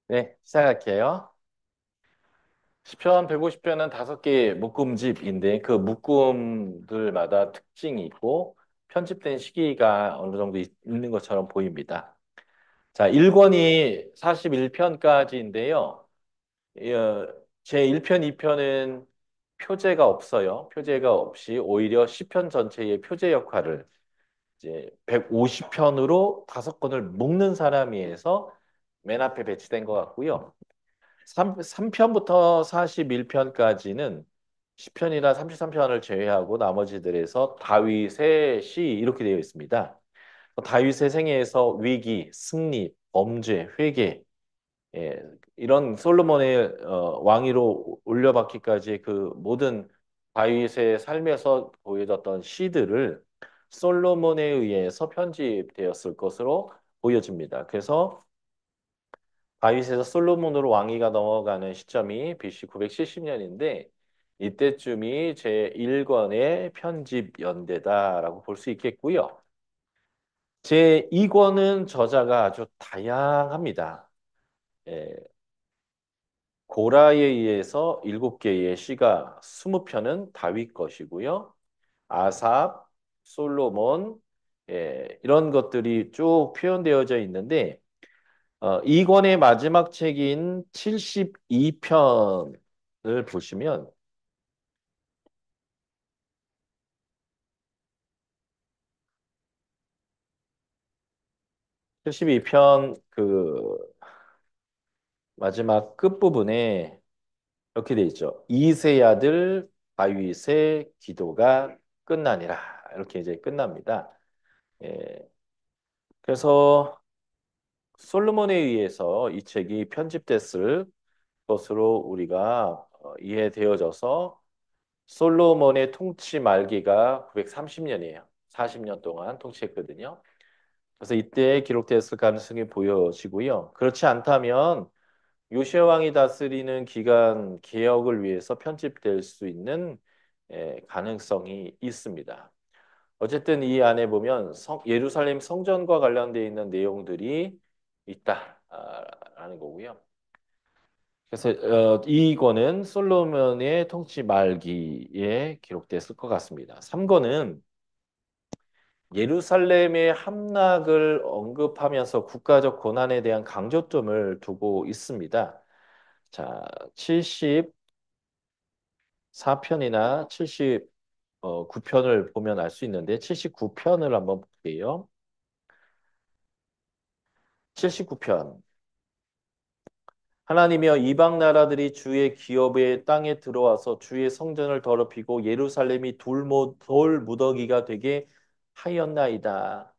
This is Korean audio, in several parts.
네, 시작할게요. 시편 150편은 5개의 묶음집인데 그 묶음들마다 특징이 있고 편집된 시기가 어느 정도 있는 것처럼 보입니다. 자, 1권이 41편까지인데요. 제 1편, 2편은 표제가 없어요. 표제가 없이 오히려 시편 전체의 표제 역할을 이제 150편으로 5권을 묶는 사람이 해서 맨 앞에 배치된 것 같고요. 3편부터 41편까지는 10편이나 33편을 제외하고 나머지들에서 다윗의 시 이렇게 되어 있습니다. 다윗의 생애에서 위기, 승리, 범죄, 회개, 예, 이런 솔로몬의 왕위로 올려받기까지 그 모든 다윗의 삶에서 보여졌던 시들을 솔로몬에 의해서 편집되었을 것으로 보여집니다. 그래서 다윗에서 솔로몬으로 왕위가 넘어가는 시점이 BC 970년인데 이때쯤이 제1권의 편집 연대다라고 볼 수 있겠고요. 제2권은 저자가 아주 다양합니다. 예, 고라에 의해서 7개의 시가 20편은 다윗 것이고요. 아삽, 솔로몬, 이런 것들이 쭉 표현되어져 있는데 2권의 마지막 책인 72편을 보시면 72편 그 마지막 끝부분에 이렇게 돼 있죠. 이세 아들 다윗의 기도가 끝나니라. 이렇게 이제 끝납니다. 예, 그래서 솔로몬에 의해서 이 책이 편집됐을 것으로 우리가 이해되어져서 솔로몬의 통치 말기가 930년이에요. 40년 동안 통치했거든요. 그래서 이때 기록됐을 가능성이 보여지고요. 그렇지 않다면 요시아 왕이 다스리는 기간 개혁을 위해서 편집될 수 있는 가능성이 있습니다. 어쨌든 이 안에 보면 예루살렘 성전과 관련되어 있는 내용들이 있다라는 거고요. 그래서 이권은 솔로몬의 통치 말기에 기록됐을 것 같습니다. 3권은 예루살렘의 함락을 언급하면서 국가적 고난에 대한 강조점을 두고 있습니다. 자, 74편이나 79편을 보면 알 수 있는데 79편을 한번 볼게요. 79편. 하나님이여 이방 나라들이 주의 기업의 땅에 들어와서 주의 성전을 더럽히고 예루살렘이 돌 무더기가 되게 하였나이다.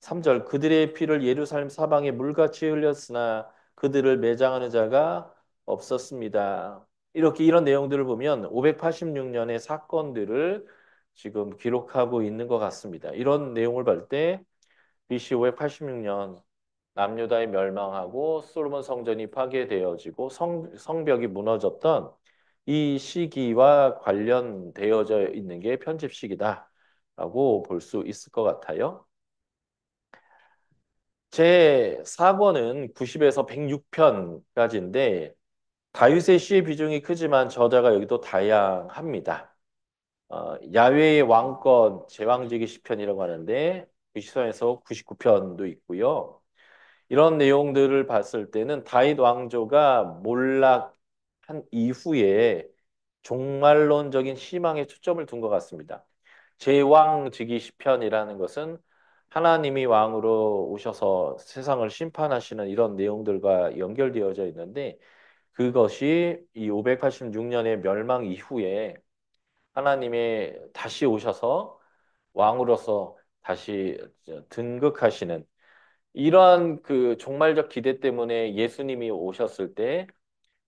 3절 그들의 피를 예루살렘 사방에 물같이 흘렸으나 그들을 매장하는 자가 없었습니다. 이렇게 이런 내용들을 보면 586년의 사건들을 지금 기록하고 있는 것 같습니다. 이런 내용을 볼 때 BC 586년 남유다의 멸망하고 솔로몬 성전이 파괴되어지고 성벽이 무너졌던 이 시기와 관련되어져 있는 게 편집 시기다라고 볼 수 있을 것 같아요. 제 4권은 90에서 106편까지인데 다윗의 시의 비중이 크지만 저자가 여기도 다양합니다. 야훼의 왕권 제왕지기 시편이라고 하는데 그 시선에서 99편도 있고요. 이런 내용들을 봤을 때는 다윗 왕조가 몰락한 이후에 종말론적인 희망에 초점을 둔 것 같습니다. 제왕지기 시편이라는 것은 하나님이 왕으로 오셔서 세상을 심판하시는 이런 내용들과 연결되어져 있는데 그것이 이 586년의 멸망 이후에 하나님의 다시 오셔서 왕으로서 다시 등극하시는 이러한 그 종말적 기대 때문에 예수님이 오셨을 때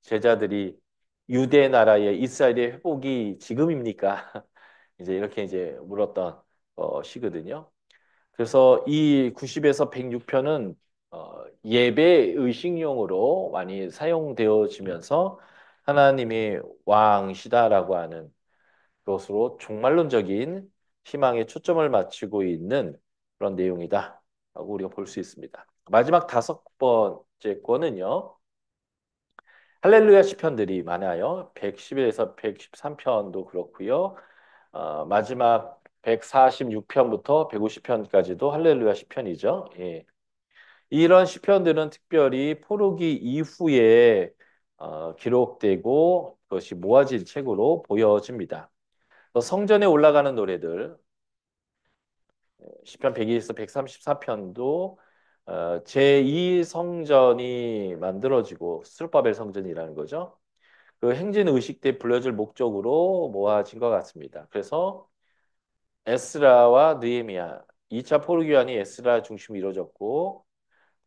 제자들이 유대 나라의 이스라엘의 회복이 지금입니까? 이제 이렇게 이제 물었던 시거든요. 그래서 이 90에서 106편은 예배 의식용으로 많이 사용되어지면서 하나님의 왕시다라고 하는 것으로 종말론적인 희망에 초점을 맞추고 있는 그런 내용이다라고 우리가 볼 수 있습니다. 마지막 5번째 거는요. 할렐루야 시편들이 많아요. 111에서 113편도 그렇고요. 마지막 146편부터 150편까지도 할렐루야 시편이죠. 예. 이런 시편들은 특별히 포로기 이후에 기록되고 그것이 모아진 책으로 보여집니다. 성전에 올라가는 노래들, 시편 102에서 134편도 제2성전이 만들어지고 스룹바벨 성전이라는 거죠. 그 행진 의식 때 불려질 목적으로 모아진 것 같습니다. 그래서 에스라와 느헤미야 2차 포로기환이 에스라 중심으로 이루어졌고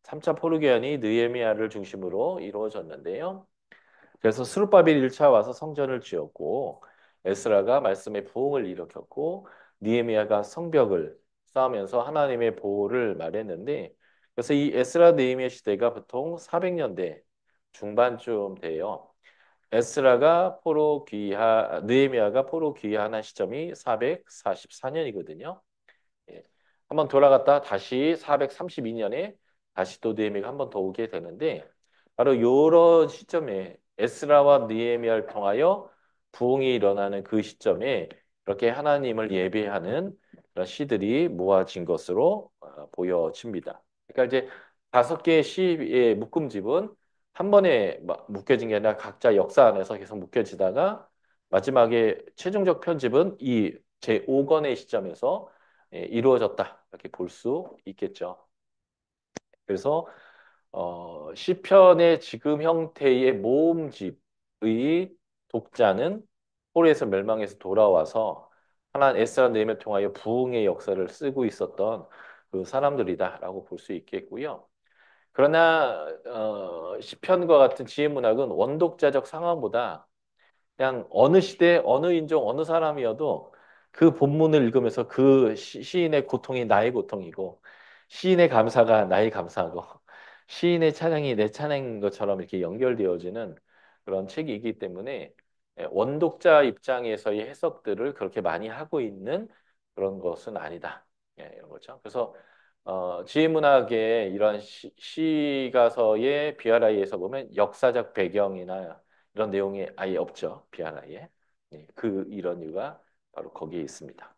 3차 포로기환이 느헤미야를 중심으로 이루어졌는데요. 그래서 스룹바벨이 1차 와서 성전을 지었고 에스라가 말씀의 부흥을 일으켰고 느헤미야가 성벽을 쌓으면서 하나님의 보호를 말했는데 그래서 이 에스라 느헤미야 시대가 보통 400년대 중반쯤 돼요. 느헤미야가 포로 귀환한 시점이 444년이거든요. 예. 한번 돌아갔다 다시 432년에 다시 또 느헤미야가 한 번 더 오게 되는데 바로 이런 시점에 에스라와 느헤미야를 통하여 부흥이 일어나는 그 시점에 이렇게 하나님을 예배하는 그런 시들이 모아진 것으로 보여집니다. 그러니까 이제 5개의 시의 묶음집은 한 번에 묶여진 게 아니라 각자 역사 안에서 계속 묶여지다가 마지막에 최종적 편집은 이 제5권의 시점에서 이루어졌다. 이렇게 볼 수 있겠죠. 그래서 시편의 지금 형태의 모음집의 독자는 포로에서 멸망해서 돌아와서 하나님 에스라 느헤미야를 통하여 부흥의 역사를 쓰고 있었던 그 사람들이다라고 볼 수 있겠고요. 그러나 시편과 같은 지혜 문학은 원독자적 상황보다 그냥 어느 시대, 어느 인종, 어느 사람이어도 그 본문을 읽으면서 그 시인의 고통이 나의 고통이고 시인의 감사가 나의 감사하고 시인의 찬양이 내 찬양인 것처럼 이렇게 연결되어지는 그런 책이기 때문에 원독자 입장에서의 해석들을 그렇게 많이 하고 있는 그런 것은 아니다. 이런 거죠. 그래서 지혜문학의 이런 시가서의 비아라이에서 보면 역사적 배경이나 이런 내용이 아예 없죠. 비아라이에. 그 이런 이유가 바로 거기에 있습니다.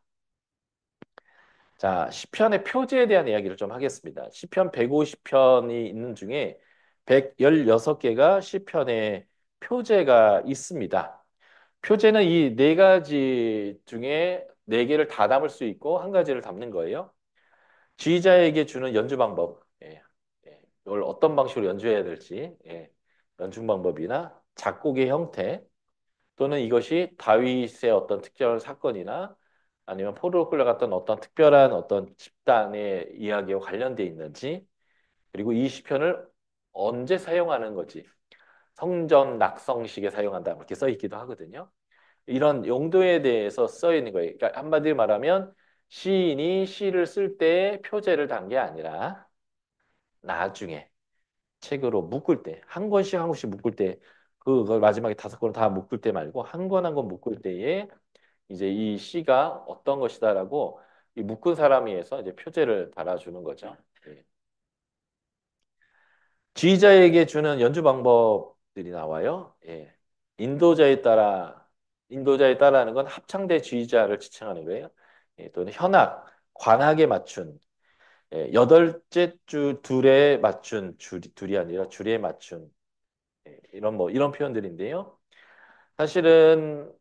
자, 시편의 표제에 대한 이야기를 좀 하겠습니다. 시편 150편이 있는 중에 116개가 시편의 표제가 있습니다. 표제는 이 네 가지 중에 네 개를 다 담을 수 있고 한 가지를 담는 거예요. 지휘자에게 주는 연주 방법, 이걸 어떤 방식으로 연주해야 될지, 연주 방법이나 작곡의 형태, 또는 이것이 다윗의 어떤 특별한 사건이나 아니면 포로로 끌려갔던 어떤 특별한 어떤 집단의 이야기와 관련돼 있는지, 그리고 이 시편을 언제 사용하는 거지, 성전 낙성식에 사용한다 이렇게 써 있기도 하거든요. 이런 용도에 대해서 써 있는 거예요. 그러니까 한마디로 말하면 시인이 시를 쓸 때 표제를 단 게 아니라 나중에 책으로 묶을 때, 한 권씩 한 권씩 묶을 때, 그걸 마지막에 5권을 다 묶을 때 말고 한 권 한 권 묶을 때에 이제 이 시가 어떤 것이다라고 이 묶은 사람에 의해서 이제 표제를 달아주는 거죠. 예. 지휘자에게 주는 연주 방법들이 나와요. 예. 인도자에 따라, 인도자에 따라하는 건 합창대 지휘자를 지칭하는 거예요. 또는 현악, 관악에 맞춘, 여덟째 주 둘에 맞춘, 둘이 아니라 줄에 맞춘, 이런 이런 표현들인데요. 사실은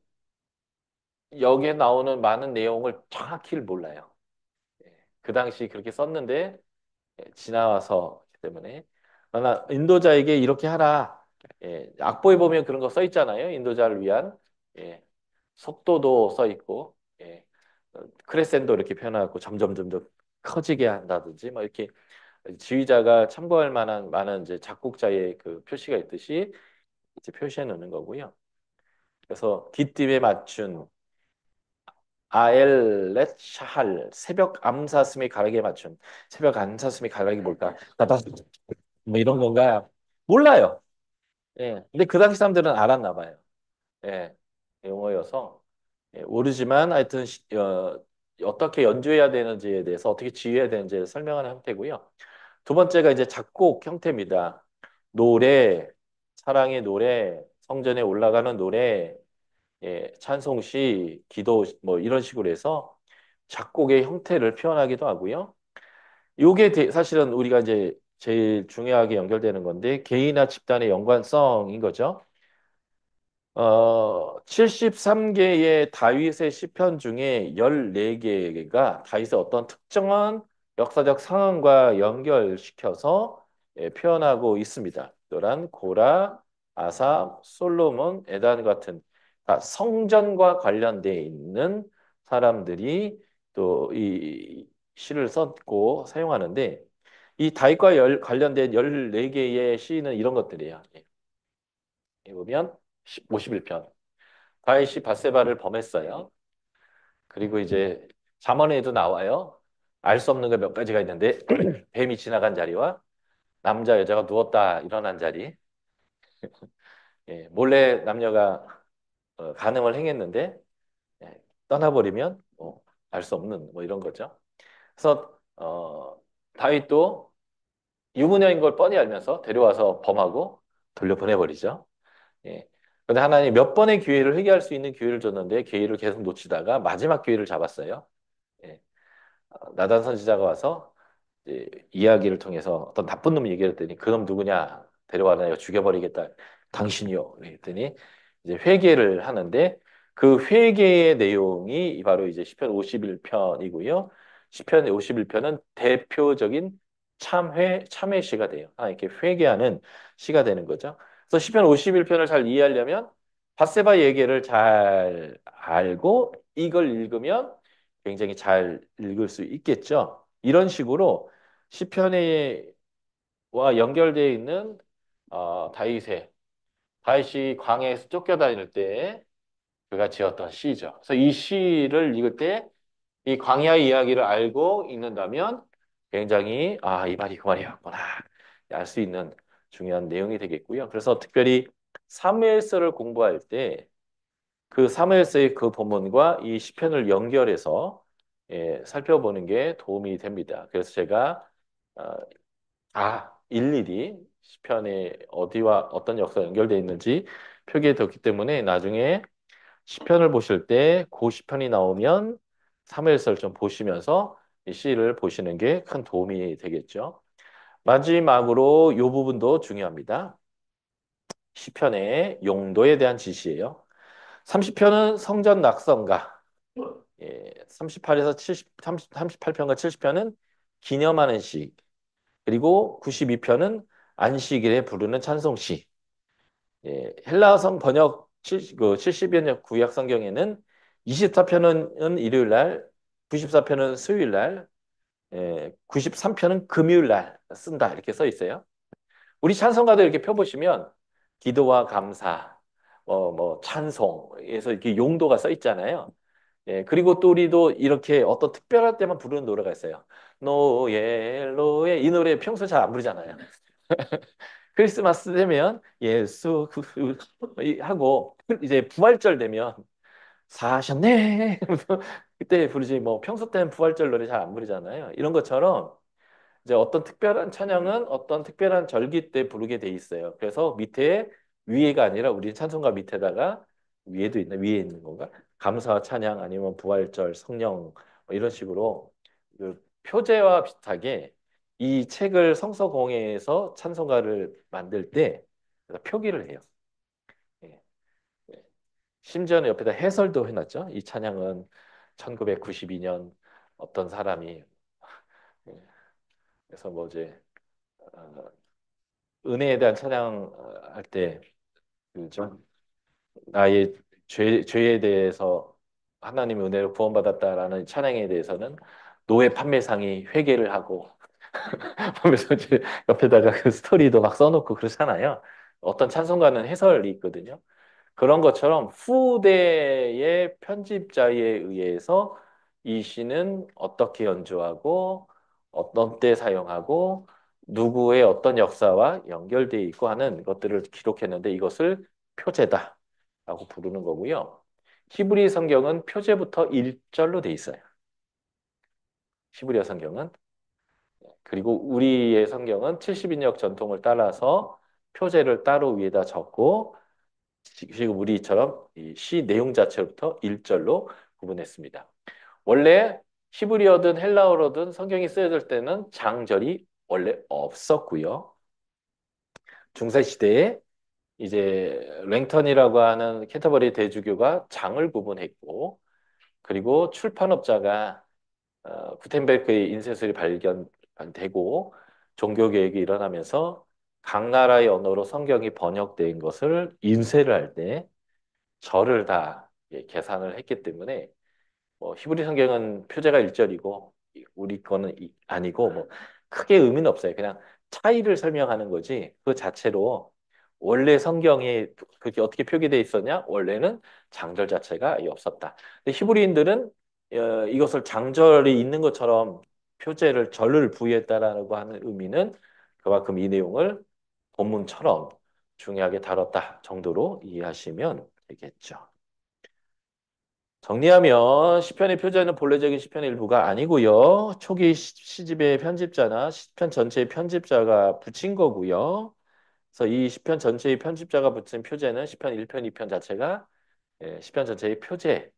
여기에 나오는 많은 내용을 정확히를 몰라요. 그 당시 그렇게 썼는데 지나와서 때문에 그러나 인도자에게 이렇게 하라. 악보에 보면 그런 거 써 있잖아요. 인도자를 위한 속도도 써 있고 크레센도 이렇게 표현하고 점점 커지게 한다든지 뭐 이렇게 지휘자가 참고할 만한 많은 이제 작곡자의 그 표시가 있듯이 이제 표시해 놓는 거고요. 그래서 기쁨에 맞춘 아엘렛 샤할 새벽 암사슴이 가락에 맞춘 새벽 암사슴이 가락이 뭘까? 나다 뭐 이런 건가? 몰라요. 근데 그 당시 사람들은 알았나 봐요. 예. 용어여서 모르지만 하여튼 어떻게 연주해야 되는지에 대해서 어떻게 지휘해야 되는지를 설명하는 형태고요. 두 번째가 이제 작곡 형태입니다. 노래, 사랑의 노래, 성전에 올라가는 노래, 찬송시, 기도 뭐 이런 식으로 해서 작곡의 형태를 표현하기도 하고요. 사실은 우리가 이제 제일 중요하게 연결되는 건데 개인이나 집단의 연관성인 거죠. 73개의 다윗의 시편 중에 14개가 다윗의 어떤 특정한 역사적 상황과 연결시켜서 표현하고 있습니다. 또한 고라, 아삽, 솔로몬, 에단 같은 다 성전과 관련되어 있는 사람들이 또 이 시를 썼고 사용하는데 이 다윗과 관련된 14개의 시는 이런 것들이에요. 여기 보면 51편. 다윗이 밧세바를 범했어요. 그리고 이제 잠언에도 나와요. 알 수 없는 게 몇 가지가 있는데 뱀이 지나간 자리와 남자 여자가 누웠다 일어난 자리. 몰래 남녀가 간음을 행했는데 떠나버리면 알 수 없는 뭐 이런 거죠. 그래서 다윗도 유부녀인 걸 뻔히 알면서 데려와서 범하고 돌려보내버리죠. 예. 근데 하나님 몇 번의 기회를 회개할 수 있는 기회를 줬는데 기회를 계속 놓치다가 마지막 기회를 잡았어요. 예. 나단 선지자가 와서 이제 이야기를 통해서 어떤 나쁜 놈 얘기했더니 그놈 누구냐 데려와라 내가 죽여버리겠다 당신이요 그랬더니 이제 회개를 하는데 그 회개의 내용이 바로 이제 시편 51편이고요. 시편 51편은 대표적인 참회 시가 돼요. 이렇게 회개하는 시가 되는 거죠. 그래서 시편 51편을 잘 이해하려면 밧세바 얘기를 잘 알고 이걸 읽으면 굉장히 잘 읽을 수 있겠죠. 이런 식으로 시편과 연결되어 있는 다윗이 광야에서 쫓겨다닐 때 그가 지었던 시죠. 그래서 이 시를 읽을 때 이 광야 이야기를 알고 읽는다면 굉장히 이 말이 그 말이었구나 알 수 있는 중요한 내용이 되겠고요. 그래서 특별히 사무엘서를 공부할 때 그 사무엘서의 그 본문과 이 시편을 연결해서 살펴보는 게 도움이 됩니다. 그래서 제가 어, 일일이 시편에 어디와 어떤 역사가 연결되어 있는지 표기해 뒀기 때문에 나중에 시편을 보실 때 그 시편이 나오면 사무엘서를 좀 보시면서 이 시를 보시는 게 큰 도움이 되겠죠. 마지막으로 이 부분도 중요합니다. 시편의 용도에 대한 지시예요. 30편은 성전 낙성가, 38에서 38편과 70편은 기념하는 시, 그리고 92편은 안식일에 부르는 찬송시. 헬라성 번역 70여 년 구약 성경에는 24편은 일요일 날, 94편은 수요일 날, 93편은 금요일 날 쓴다. 이렇게 써 있어요. 우리 찬송가도 이렇게 펴보시면 기도와 감사, 찬송에서 이렇게 용도가 써 있잖아요. 그리고 또 우리도 이렇게 어떤 특별할 때만 부르는 노래가 있어요. 노예, 이 노래 평소 잘 안 부르잖아요. 크리스마스 되면 예수 하고 이제 부활절 되면 사셨네. 그때 부르지 뭐 평소 때는 부활절 노래 잘 안 부르잖아요. 이런 것처럼 이제 어떤 특별한 찬양은 어떤 특별한 절기 때 부르게 돼 있어요. 그래서 밑에 위에가 아니라 우리 찬송가 밑에다가 위에 있는 건가? 감사 찬양 아니면 부활절 성령 뭐 이런 식으로 그 표제와 비슷하게 이 책을 성서공회에서 찬송가를 만들 때 표기를 해요. 예, 예. 심지어는 옆에다 해설도 해놨죠. 이 찬양은 1992년 어떤 사람이 예, 그래서 뭐 이제 어, 은혜에 대한 찬양 할 때, 그죠? 나의 죄에 대해서 하나님의 은혜로 구원받았다라는 찬양에 대해서는 노예 판매상이 회개를 하고 하면서 이제 옆에다가 그 스토리도 막 써놓고 그러잖아요. 어떤 찬송가는 해설이 있거든요. 그런 것처럼 후대의 편집자에 의해서 이 시는 어떻게 연주하고 어떤 때 사용하고 누구의 어떤 역사와 연결되어 있고 하는 것들을 기록했는데 이것을 표제다라고 부르는 거고요. 히브리 성경은 표제부터 1절로 돼 있어요. 히브리어 성경은. 그리고 우리의 성경은 70인역 전통을 따라서 표제를 따로 위에다 적고 지금 우리처럼 이 시 내용 자체부터 1절로 구분했습니다. 원래 히브리어든 헬라어로든 성경이 쓰여질 때는 장절이 원래 없었고요. 중세 시대에 이제 랭턴이라고 하는 캐터버리 대주교가 장을 구분했고 그리고 출판업자가 구텐베르크의 인쇄술이 발견되고 종교개혁이 일어나면서 각 나라의 언어로 성경이 번역된 것을 인쇄를 할 때 절을 다 계산을 했기 때문에 히브리 성경은 표제가 1절이고 우리 거는 아니고 뭐 크게 의미는 없어요. 그냥 차이를 설명하는 거지 그 자체로 원래 성경에 그렇게 어떻게 표기되어 있었냐? 원래는 장절 자체가 없었다. 근데 히브리인들은 이것을 장절이 있는 것처럼 표제를 절을 부여했다라고 하는 의미는 그만큼 이 내용을 본문처럼 중요하게 다뤘다 정도로 이해하시면 되겠죠. 정리하면 시편의 표제는 본래적인 시편의 일부가 아니고요. 초기 시집의 편집자나 시편 전체의 편집자가 붙인 거고요. 그래서 이 시편 전체의 편집자가 붙인 표제는 시편 1편, 2편 자체가 시편 전체의 표제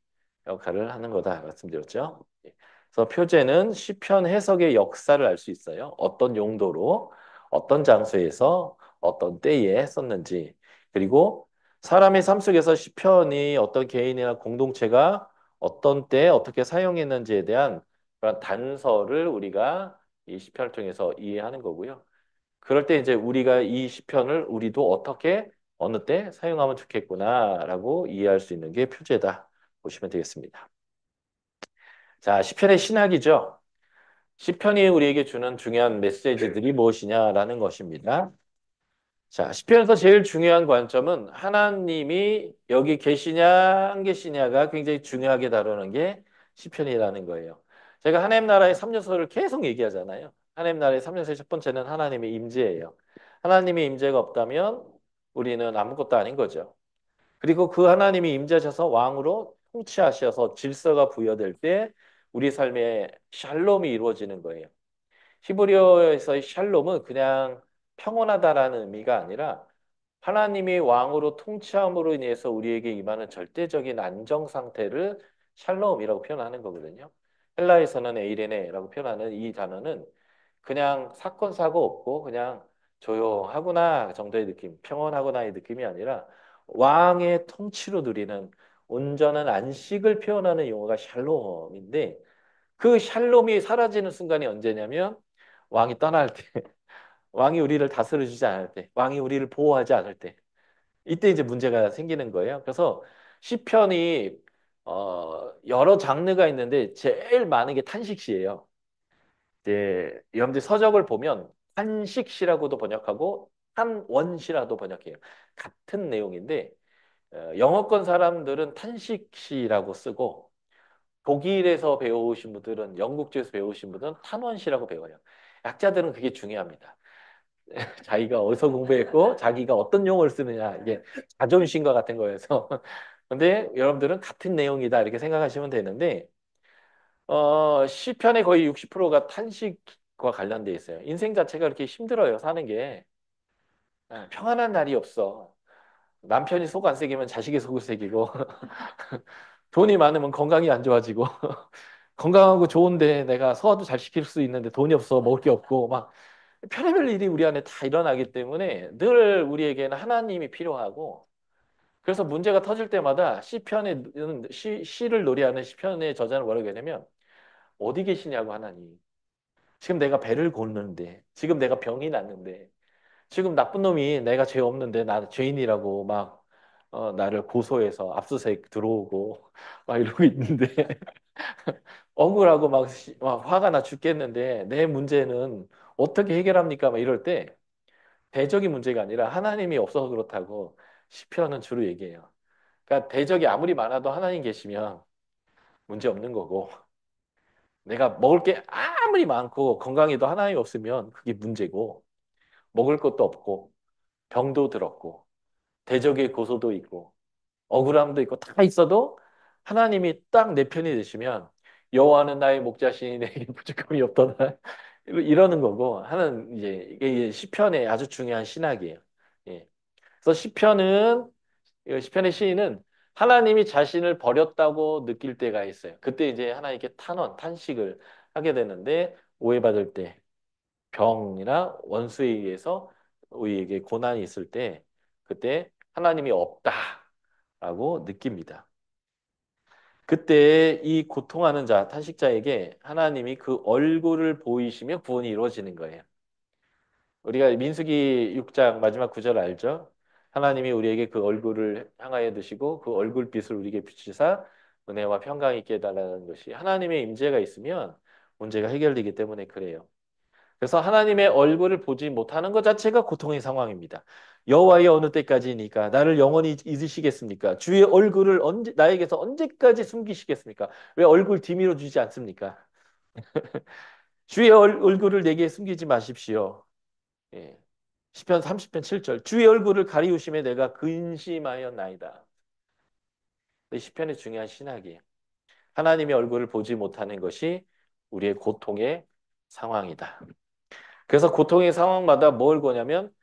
역할을 하는 거다 말씀드렸죠. 예. 그래서 표제는 시편 해석의 역사를 알 수 있어요. 어떤 용도로, 어떤 장소에서, 어떤 때에 썼는지. 그리고 사람의 삶 속에서 시편이 어떤 개인이나 공동체가 어떤 때 어떻게 사용했는지에 대한 그런 단서를 우리가 이 시편을 통해서 이해하는 거고요. 그럴 때 이제 우리가 이 시편을 우리도 어떻게 어느 때 사용하면 좋겠구나라고 이해할 수 있는 게 표제다 보시면 되겠습니다. 자, 시편의 신학이죠. 시편이 우리에게 주는 중요한 메시지들이 무엇이냐라는 것입니다. 자, 시편에서 제일 중요한 관점은 하나님이 여기 계시냐 안 계시냐가 굉장히 중요하게 다루는 게 시편이라는 거예요. 제가 하나님 나라의 3요소를 계속 얘기하잖아요. 하나님 나라의 3요소의 첫 번째는 하나님의 임재예요. 하나님의 임재가 없다면 우리는 아무것도 아닌 거죠. 그리고 그 하나님이 임재하셔서 왕으로 통치하셔서 질서가 부여될 때 우리 삶에 샬롬이 이루어지는 거예요. 히브리어에서의 샬롬은 그냥 평온하다라는 의미가 아니라 하나님이 왕으로 통치함으로 인해서 우리에게 임하는 절대적인 안정 상태를 샬롬이라고 표현하는 거거든요. 헬라에서는 에이레네라고 표현하는 이 단어는 그냥 사건 사고 없고 그냥 조용하구나 정도의 느낌, 평온하구나의 느낌이 아니라 왕의 통치로 누리는 온전한 안식을 표현하는 용어가 샬롬인데 그 샬롬이 사라지는 순간이 언제냐면 왕이 떠날 때, 왕이 우리를 다스려주지 않을 때, 왕이 우리를 보호하지 않을 때, 이때 이제 문제가 생기는 거예요. 그래서 시편이 여러 장르가 있는데 제일 많은 게 탄식시예요. 이제 여러분들 서적을 보면 탄식시라고도 번역하고 탄원시라도 번역해요. 같은 내용인데 영어권 사람들은 탄식시라고 쓰고 독일에서 배우신 분들은 영국 쪽에서 배우신 분들은 탄원시라고 배워요. 약자들은 그게 중요합니다. 자기가 어디서 공부했고 자기가 어떤 용어를 쓰느냐 이게 자존심과 같은 거여서 근데 여러분들은 같은 내용이다 이렇게 생각하시면 되는데 시편의 거의 60%가 탄식과 관련돼 있어요. 인생 자체가 그렇게 힘들어요. 사는 게 평안한 날이 없어. 남편이 속 안 새기면 자식이 속을 새기고 돈이 많으면 건강이 안 좋아지고 건강하고 좋은데 내가 소화도 잘 시킬 수 있는데 돈이 없어 먹을 게 없고 막 별의별 일이 우리 안에 다 일어나기 때문에 늘 우리에게는 하나님이 필요하고 그래서 문제가 터질 때마다 시편의 시를 노래하는 시편의 저자는 뭐라고 하냐면 어디 계시냐고 하나님. 지금 내가 배를 고는데 지금 내가 병이 났는데 지금 나쁜 놈이 내가 죄 없는데 나 죄인이라고 막 나를 고소해서 압수수색 들어오고 막 이러고 있는데 억울하고 막 화가 나 죽겠는데 내 문제는 어떻게 해결합니까? 막 이럴 때 대적이 문제가 아니라 하나님이 없어서 그렇다고 시편은 주로 얘기해요. 그러니까 대적이 아무리 많아도 하나님 계시면 문제 없는 거고 내가 먹을 게 아무리 많고 건강에도 하나님이 없으면 그게 문제고 먹을 것도 없고 병도 들었고 대적의 고소도 있고 억울함도 있고 다 있어도 하나님이 딱 내 편이 되시면 여호와는 나의 목자시니 내게 부족함이 없도다 이러는 거고 하는 이제 이게 시편의 아주 중요한 신학이에요. 예. 그래서 시편의 시인은 하나님이 자신을 버렸다고 느낄 때가 있어요. 그때 이제 하나님께 탄식을 하게 되는데 오해받을 때, 병이나 원수에 의해서 우리에게 고난이 있을 때 그때 하나님이 없다라고 느낍니다. 그때 이 고통하는 자, 탄식자에게 하나님이 그 얼굴을 보이시며 구원이 이루어지는 거예요. 우리가 민수기 6장 마지막 구절 알죠? 하나님이 우리에게 그 얼굴을 향하여 드시고 그 얼굴빛을 우리에게 비추사 은혜와 평강이 있게 해달라는 것이 하나님의 임재가 있으면 문제가 해결되기 때문에 그래요. 그래서 하나님의 얼굴을 보지 못하는 것 자체가 고통의 상황입니다. 여호와의 어느 때까지니까 나를 영원히 잊으시겠습니까? 주의 얼굴을 나에게서 언제까지 숨기시겠습니까? 왜 얼굴 뒤밀어 주지 않습니까? 주의 얼굴을 내게 숨기지 마십시오. 예. 시편 30편 7절 주의 얼굴을 가리우심에 내가 근심하였나이다. 이 시편의 중요한 신학이에요. 하나님의 얼굴을 보지 못하는 것이 우리의 고통의 상황이다. 그래서 고통의 상황마다 뭘 거냐면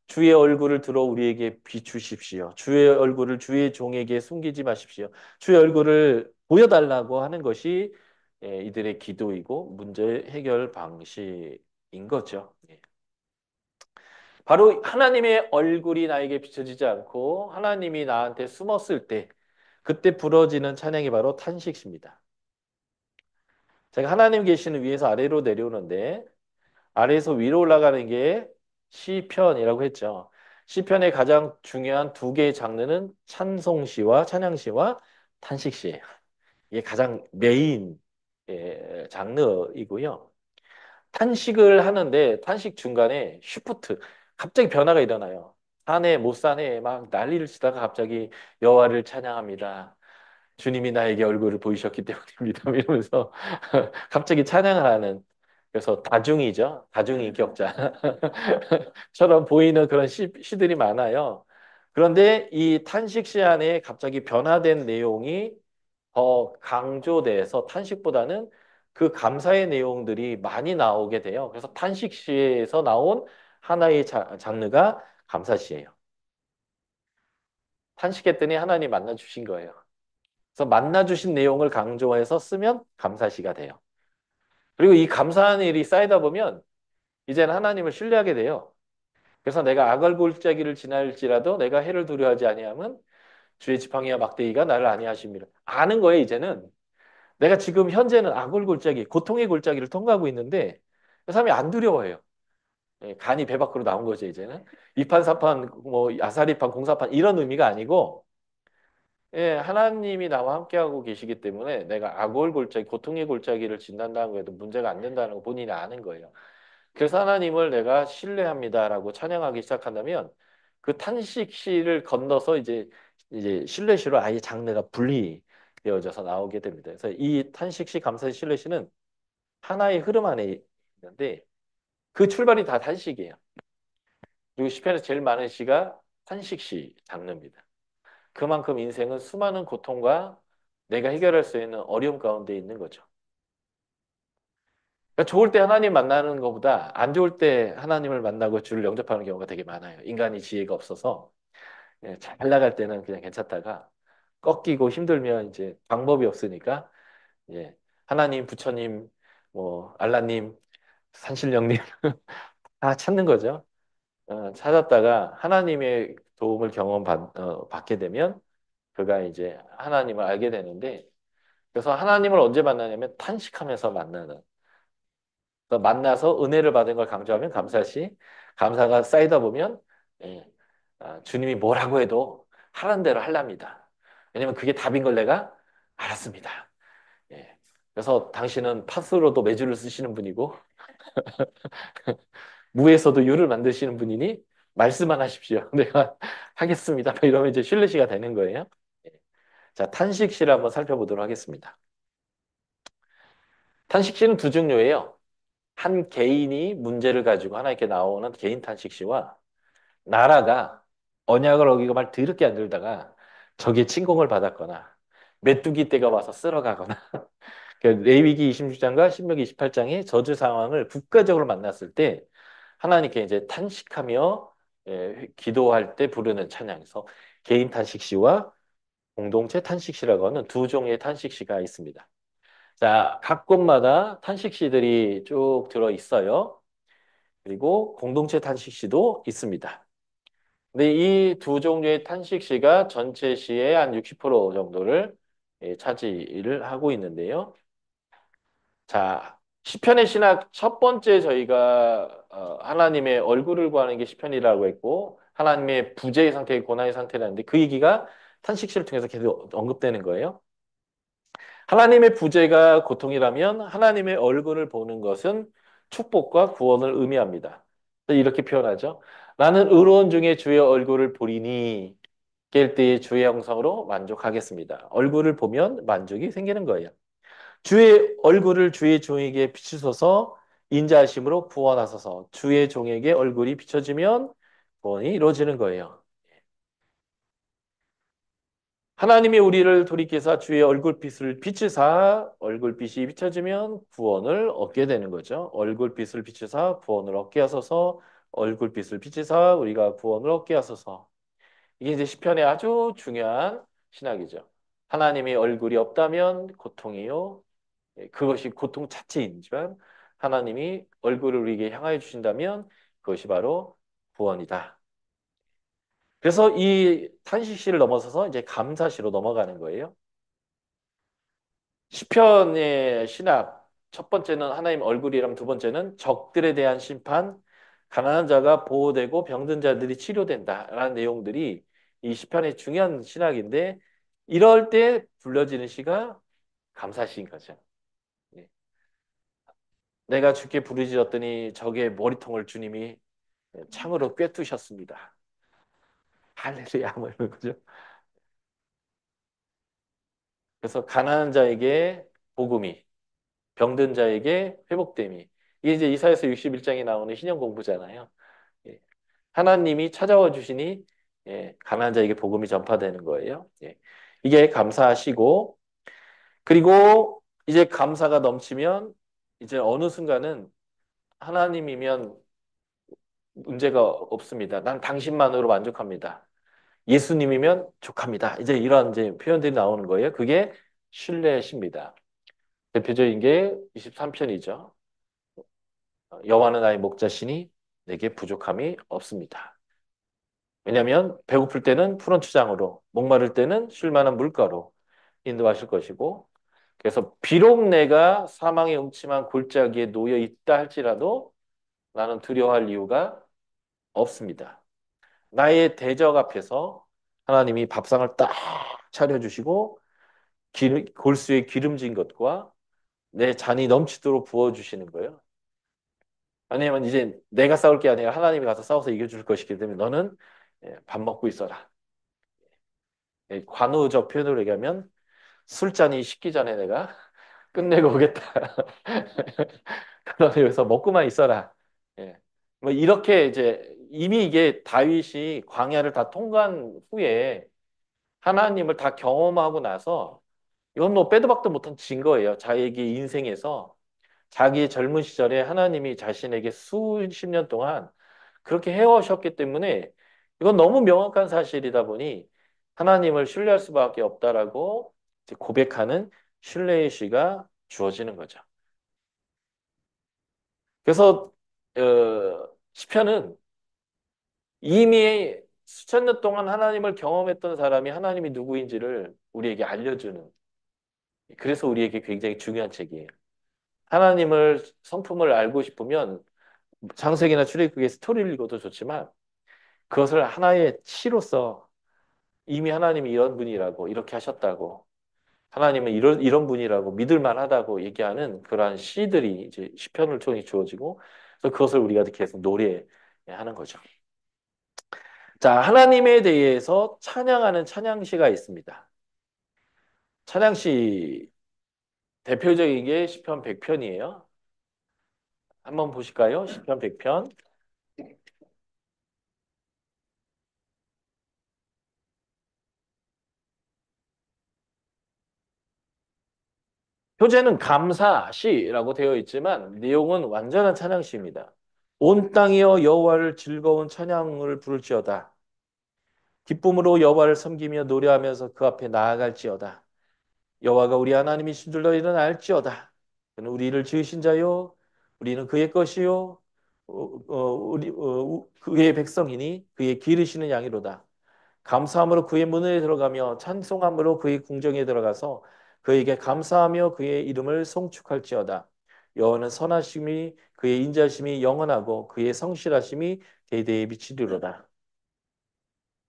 주의 얼굴을 들어 우리에게 비추십시오. 주의 얼굴을 주의 종에게 숨기지 마십시오. 주의 얼굴을 보여달라고 하는 것이 이들의 기도이고 문제 해결 방식인 거죠. 예. 바로 하나님의 얼굴이 나에게 비춰지지 않고 하나님이 나한테 숨었을 때 그때 부러지는 찬양이 바로 탄식입니다. 제가 하나님 계시는 위에서 아래로 내려오는데 아래에서 위로 올라가는 게 시편이라고 했죠. 시편의 가장 중요한 두 개의 장르는 찬송시와 찬양시와 탄식시예요. 이게 가장 메인 장르이고요. 탄식을 하는데 탄식 중간에 쉬프트 갑자기 변화가 일어나요. 사네 못 사네 막 난리를 치다가 갑자기 여호와를 찬양합니다. 주님이 나에게 얼굴을 보이셨기 때문입니다. 이러면서 갑자기 찬양을 하는 그래서 다중이죠. 다중인격자처럼 보이는 그런 시들이 많아요. 그런데 이 탄식시 안에 갑자기 변화된 내용이 더 강조돼서 탄식보다는 그 감사의 내용들이 많이 나오게 돼요. 그래서 탄식시에서 나온 하나의 장르가 감사시예요. 탄식했더니 하나님 만나 주신 거예요. 그래서 만나 주신 내용을 강조해서 쓰면 감사시가 돼요. 그리고 이 감사하는 일이 쌓이다 보면 이제는 하나님을 신뢰하게 돼요. 그래서 내가 악을골짜기를 지날지라도 내가 해를 두려워하지 아니함은 주의 지팡이와 막대기가 나를 아니하심이라. 아는 거예요, 이제는. 내가 지금 현재는 악을골짜기, 고통의 골짜기를 통과하고 있는데 그 사람이 안 두려워해요. 예, 간이 배 밖으로 나온 거죠, 이제는. 이판사판, 뭐 아사리판, 공사판 이런 의미가 아니고 예, 하나님이 나와 함께하고 계시기 때문에 내가 골짜기, 고통의 골짜기를 지난다는 거에도 문제가 안 된다는 거 본인이 아는 거예요. 그래서 하나님을 내가 신뢰합니다라고 찬양하기 시작한다면 그 탄식시를 건너서 이제 신뢰시로 아예 장르가 분리되어져서 나오게 됩니다. 그래서 이 탄식시, 감사시, 신뢰시는 하나의 흐름 안에 있는데 그 출발이 다 탄식이에요. 그리고 시편에서 제일 많은 시가 탄식시 장르입니다. 그만큼 인생은 수많은 고통과 내가 해결할 수 있는 어려움 가운데 있는 거죠. 그러니까 좋을 때 하나님 만나는 것보다 안 좋을 때 하나님을 만나고 주를 영접하는 경우가 되게 많아요. 인간이 지혜가 없어서 예, 잘 나갈 때는 그냥 괜찮다가 꺾이고 힘들면 이제 방법이 없으니까 예, 하나님, 부처님, 뭐 알라님, 산신령님 다 찾는 거죠. 찾았다가 하나님의 도움을 받게 되면 그가 이제 하나님을 알게 되는데 그래서 하나님을 언제 만나냐면 탄식하면서 만나는. 그래서 만나서 은혜를 받은 걸 강조하면 감사시, 감사가 쌓이다 보면 예, 주님이 뭐라고 해도 하라는 대로 하랍니다. 왜냐면 그게 답인 걸 내가 알았습니다. 예. 그래서 당신은 팥으로도 매주를 쓰시는 분이고 무에서도 유를 만드시는 분이니 말씀만 하십시오. 내가 하겠습니다. 이러면 이제 신뢰시가 되는 거예요. 예. 자, 탄식시를 한번 살펴보도록 하겠습니다. 탄식시는 두 종류예요. 한 개인이 문제를 가지고 하나님께 나오는 개인 탄식시와 나라가 언약을 어기고 말 더럽게 안 들다가 적의 침공을 받았거나 메뚜기 떼가 와서 쓸어가거나 레위기 26장과 신명기 28장의 저주 상황을 국가적으로 만났을 때 하나님께 이제 탄식하며 기도할 때 부르는 찬양에서 개인 탄식시와 공동체 탄식시라고 하는 두 종의 탄식시가 있습니다. 자, 각 곳마다 탄식시들이 쭉 들어 있어요. 그리고 공동체 탄식시도 있습니다. 근데 이 두 종류의 탄식시가 전체 시의 한 60% 정도를 차지를 하고 있는데요. 자, 시편의 신학 첫 번째 저희가 하나님의 얼굴을 구하는 게 시편이라고 했고 하나님의 부재의 상태, 고난의 상태라는데 그 얘기가 탄식시를 통해서 계속 언급되는 거예요. 하나님의 부재가 고통이라면 하나님의 얼굴을 보는 것은 축복과 구원을 의미합니다. 이렇게 표현하죠. 나는 의로운 중에 주의 얼굴을 보리니 깰 때의 주의 형상으로 만족하겠습니다. 얼굴을 보면 만족이 생기는 거예요. 주의 얼굴을 주의 종에게 비추소서 인자하심으로 구원하소서 주의 종에게 얼굴이 비춰지면 구원이 이루어지는 거예요. 하나님이 우리를 돌이켜서 주의 얼굴빛을 비추사 얼굴빛이 비춰지면 구원을 얻게 되는 거죠. 얼굴빛을 비추사 구원을 얻게 하소서 얼굴빛을 비추사 우리가 구원을 얻게 하소서. 이게 이제 시편의 아주 중요한 신학이죠. 하나님의 얼굴이 없다면 고통이요. 그것이 고통 자체이지만 하나님이 얼굴을 우리에게 향하여 주신다면 그것이 바로 구원이다. 그래서 이 탄식시를 넘어서서 이제 감사시로 넘어가는 거예요. 시편의 신학 첫 번째는 하나님 얼굴이라면 두 번째는 적들에 대한 심판, 가난한 자가 보호되고 병든 자들이 치료된다라는 내용들이 이 시편의 중요한 신학인데 이럴 때 불려지는 시가 감사시인 거죠. 예. 내가 주께 부르짖었더니 적의 머리통을 주님이 창으로 꿰투셨습니다. 할렐루야 뭐 이런 거죠. 그래서 가난한 자에게 복음이 병든 자에게 회복됨이. 이게 이제 이사야서 61장에 나오는 신약 공부잖아요. 예. 하나님이 찾아와 주시니 가난한 자에게 복음이 전파되는 거예요. 예. 이게 감사하시고 그리고 이제 감사가 넘치면 이제 어느 순간은 하나님이면 문제가 없습니다. 난 당신만으로 만족합니다. 예수님이면 족합니다. 이제 이런 이제 표현들이 나오는 거예요. 그게 신뢰십니다. 대표적인 게 23편이죠. 여호와는 나의 목자시니 내게 부족함이 없습니다. 왜냐하면 배고플 때는 푸른 초장으로, 목마를 때는 쉴만한 물가로 인도하실 것이고, 그래서 비록 내가 사망의 음침한 골짜기에 놓여 있다 할지라도 나는 두려워할 이유가 없습니다. 나의 대적 앞에서 하나님이 밥상을 딱 차려주시고 골수에 기름진 것과 내 잔이 넘치도록 부어주시는 거예요. 아니면 이제 내가 싸울 게 아니라 하나님이 가서 싸워서 이겨줄 것이기 때문에 너는 밥 먹고 있어라. 관우적 표현으로 얘기하면 술잔이 식기 전에 내가 끝내고 오겠다. 너는 여기서 먹고만 있어라. 예. 뭐 이렇게 이제 이미 이게 다윗이 광야를 다 통과한 후에 하나님을 다 경험하고 나서 이건 뭐 빼도 박도 못한 증거예요. 자기 인생에서 자기의 젊은 시절에 하나님이 자신에게 수십 년 동안 그렇게 해오셨기 때문에 이건 너무 명확한 사실이다 보니 하나님을 신뢰할 수밖에 없다라고 이제 고백하는 신뢰의 시가 주어지는 거죠. 그래서 시편은 이미 수천 년 동안 하나님을 경험했던 사람이 하나님이 누구인지를 우리에게 알려주는 그래서 우리에게 굉장히 중요한 책이에요. 하나님을 성품을 알고 싶으면 창세기나 출애굽기의 스토리를 읽어도 좋지만 그것을 하나의 시로서 이미 하나님이 이런 분이라고 이렇게 하셨다고 하나님은 이런 분이라고 믿을 만하다고 얘기하는 그러한 시들이 이제 시편을 통해 주어지고 그래서 그것을 우리가 계속 노래하는 거죠. 자, 하나님에 대해서 찬양하는 찬양시가 있습니다. 찬양시 대표적인 게 시편 100편이에요. 한번 보실까요? 시편 100편. 표제는 감사시라고 되어 있지만 내용은 완전한 찬양시입니다. 온 땅이여 여호와를 즐거운 찬양을 부를지어다. 기쁨으로 여호와를 섬기며 노래하면서 그 앞에 나아갈지어다. 여호와가 우리 하나님이신 줄 너희는 알지어다. 그는 우리를 지으신 자요, 우리는 그의 것이요, 그의 백성이니 그의 기르시는 양이로다. 감사함으로 그의 문에 들어가며 찬송함으로 그의 궁정에 들어가서 그에게 감사하며 그의 이름을 송축할지어다. 여호와는 선하심이 그의 인자심이 영원하고 그의 성실하심이 대대에 미치리로다.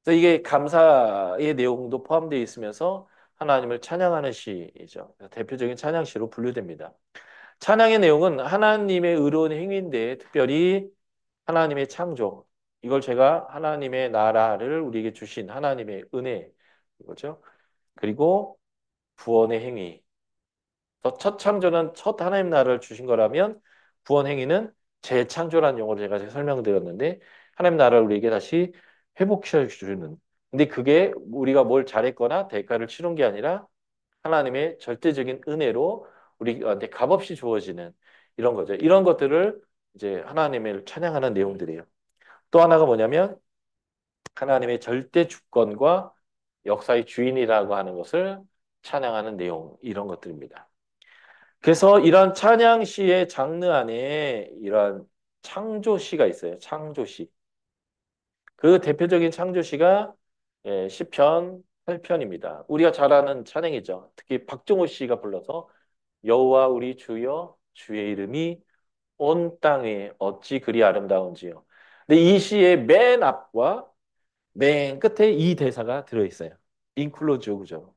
그래서 이게 감사의 내용도 포함되어 있으면서 하나님을 찬양하는 시이죠. 대표적인 찬양시로 분류됩니다. 찬양의 내용은 하나님의 의로운 행위인데 특별히 하나님의 창조. 이걸 제가 하나님의 나라를 우리에게 주신 하나님의 은혜. 이거죠. 그리고 구원의 행위. 첫 창조는 첫 하나님 나라를 주신 거라면 구원 행위는 재창조라는 용어를 제가 설명드렸는데 하나님 나라를 우리에게 다시 회복시켜 주는. 근데 그게 우리가 뭘 잘했거나 대가를 치른 게 아니라 하나님의 절대적인 은혜로 우리한테 값없이 주어지는 이런 거죠. 이런 것들을 이제 하나님을 찬양하는 내용들이에요. 또 하나가 뭐냐면 하나님의 절대 주권과 역사의 주인이라고 하는 것을 찬양하는 내용 이런 것들입니다. 그래서 이런 찬양시의 장르 안에 이런 창조시가 있어요. 창조시. 그 대표적인 창조시가 시편 8편입니다. 우리가 잘 아는 찬양이죠. 특히 박정호 씨가 불러서 여호와 우리 주여 주의 이름이 온 땅에 어찌 그리 아름다운지요. 근데 이 시의 맨 앞과 맨 끝에 이 대사가 들어있어요. 인클로지오 그죠?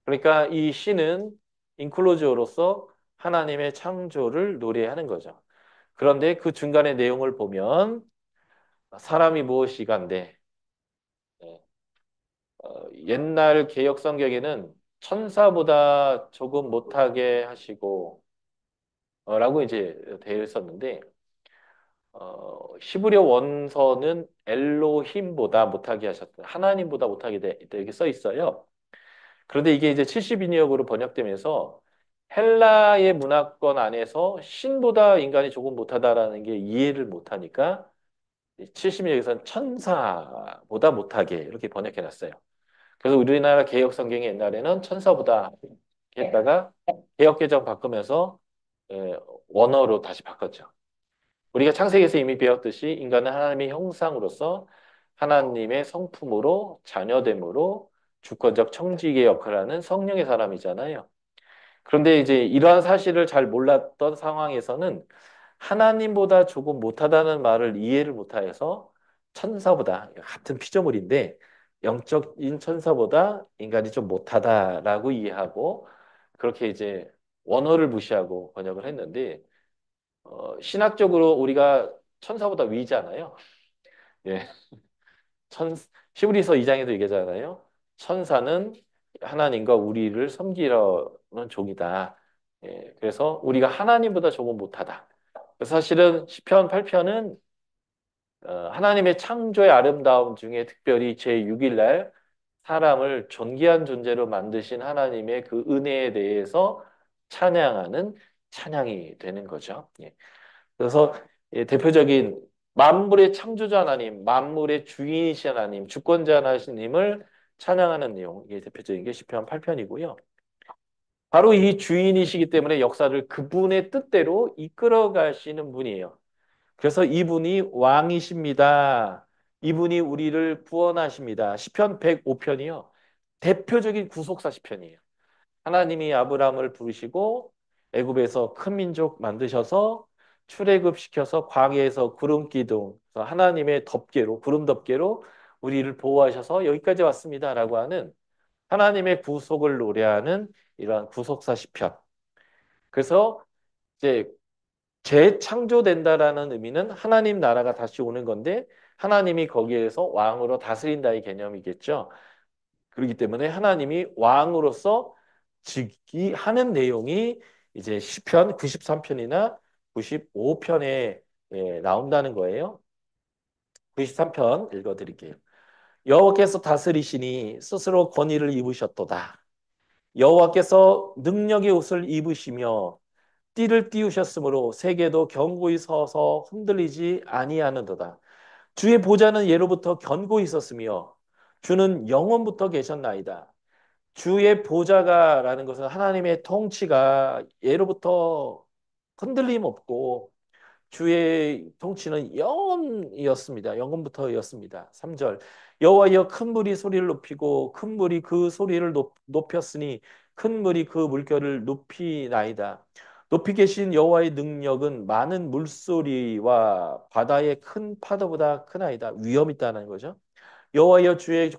그러니까 이 시는 인클로지오로서 하나님의 창조를 노래하는 거죠. 그런데 그 중간의 내용을 보면 사람이 무엇이간데 옛날 개역 성경에는 천사보다 조금 못하게 하시고 라고 이제 되어 있었는데 히브리어 원서는 엘로힘보다 못하게 하셨다. 하나님보다 못하게 이렇게 써 있어요. 그런데 이게 이제 70인역으로 번역되면서 헬라의 문화권 안에서 신보다 인간이 조금 못하다라는 게 이해를 못하니까 70인역에서는 천사보다 못하게 이렇게 번역해 놨어요. 그래서 우리나라 개역 성경이 옛날에는 천사보다 했다가 개역 개정 바꾸면서 원어로 다시 바꿨죠. 우리가 창세기에서 이미 배웠듯이 인간은 하나님의 형상으로서 하나님의 성품으로 자녀됨으로 주권적 청지기의 역할을 하는 성령의 사람이잖아요. 그런데 이제 이러한 사실을 잘 몰랐던 상황에서는 하나님보다 조금 못하다는 말을 이해를 못하여서 천사보다 같은 피조물인데 영적인 천사보다 인간이 좀 못하다라고 이해하고 그렇게 이제 원어를 무시하고 번역을 했는데 신학적으로 우리가 천사보다 위잖아요. 예. 천, 히브리서 2장에도 얘기하잖아요. 천사는 하나님과 우리를 섬기려는 종이다. 예. 그래서 우리가 하나님보다 조금 못하다. 그래서 사실은 시편 8편은 하나님의 창조의 아름다움 중에 특별히 제6일 날 사람을 존귀한 존재로 만드신 하나님의 그 은혜에 대해서 찬양하는 찬양이 되는 거죠. 예. 그래서 대표적인 만물의 창조자 하나님, 만물의 주인이신 하나님, 주권자 하나님을 찬양하는 내용, 이게 대표적인 게 시편 8편이고요. 바로 이 주인이시기 때문에 역사를 그분의 뜻대로 이끌어 가시는 분이에요. 그래서 이분이 왕이십니다. 이분이 우리를 구원하십니다. 시편 105편이요. 대표적인 구속사 시편이에요. 하나님이 아브라함을 부르시고 애굽에서 큰 민족 만드셔서 출애굽시켜서 광야에서 구름 기둥, 하나님의 덮개로 구름 덮개로 우리를 보호하셔서 여기까지 왔습니다라고 하는 하나님의 구속을 노래하는 이러한 구속사 시편. 그래서 이제 재창조된다라는 의미는 하나님 나라가 다시 오는 건데 하나님이 거기에서 왕으로 다스린다의 개념이겠죠. 그렇기 때문에 하나님이 왕으로서 즉위하는 내용이 이제 시편 93편이나 95편에 나온다는 거예요. 93편 읽어드릴게요. 여호와께서 다스리시니 스스로 권위를 입으셨도다. 여호와께서 능력의 옷을 입으시며 띠를 띄우셨으므로 세계도 견고히 서서 흔들리지 아니하는도다. 주의 보좌는 예로부터 견고히 있었으며 주는 영원부터 계셨나이다. 주의 보좌가라는 것은 하나님의 통치가 예로부터 흔들림 없고 주의 통치는 영원이었습니다. 영원부터였습니다. 3절. 여호와여 큰 물이 소리를 높이고 큰 물이 그 소리를 높였으니 큰 물이 그 물결을 높이나이다. 높이 계신 여호와의 능력은 많은 물소리와 바다의 큰 파도보다 크나이다. 위험 있다는 거죠. 여호와여 주의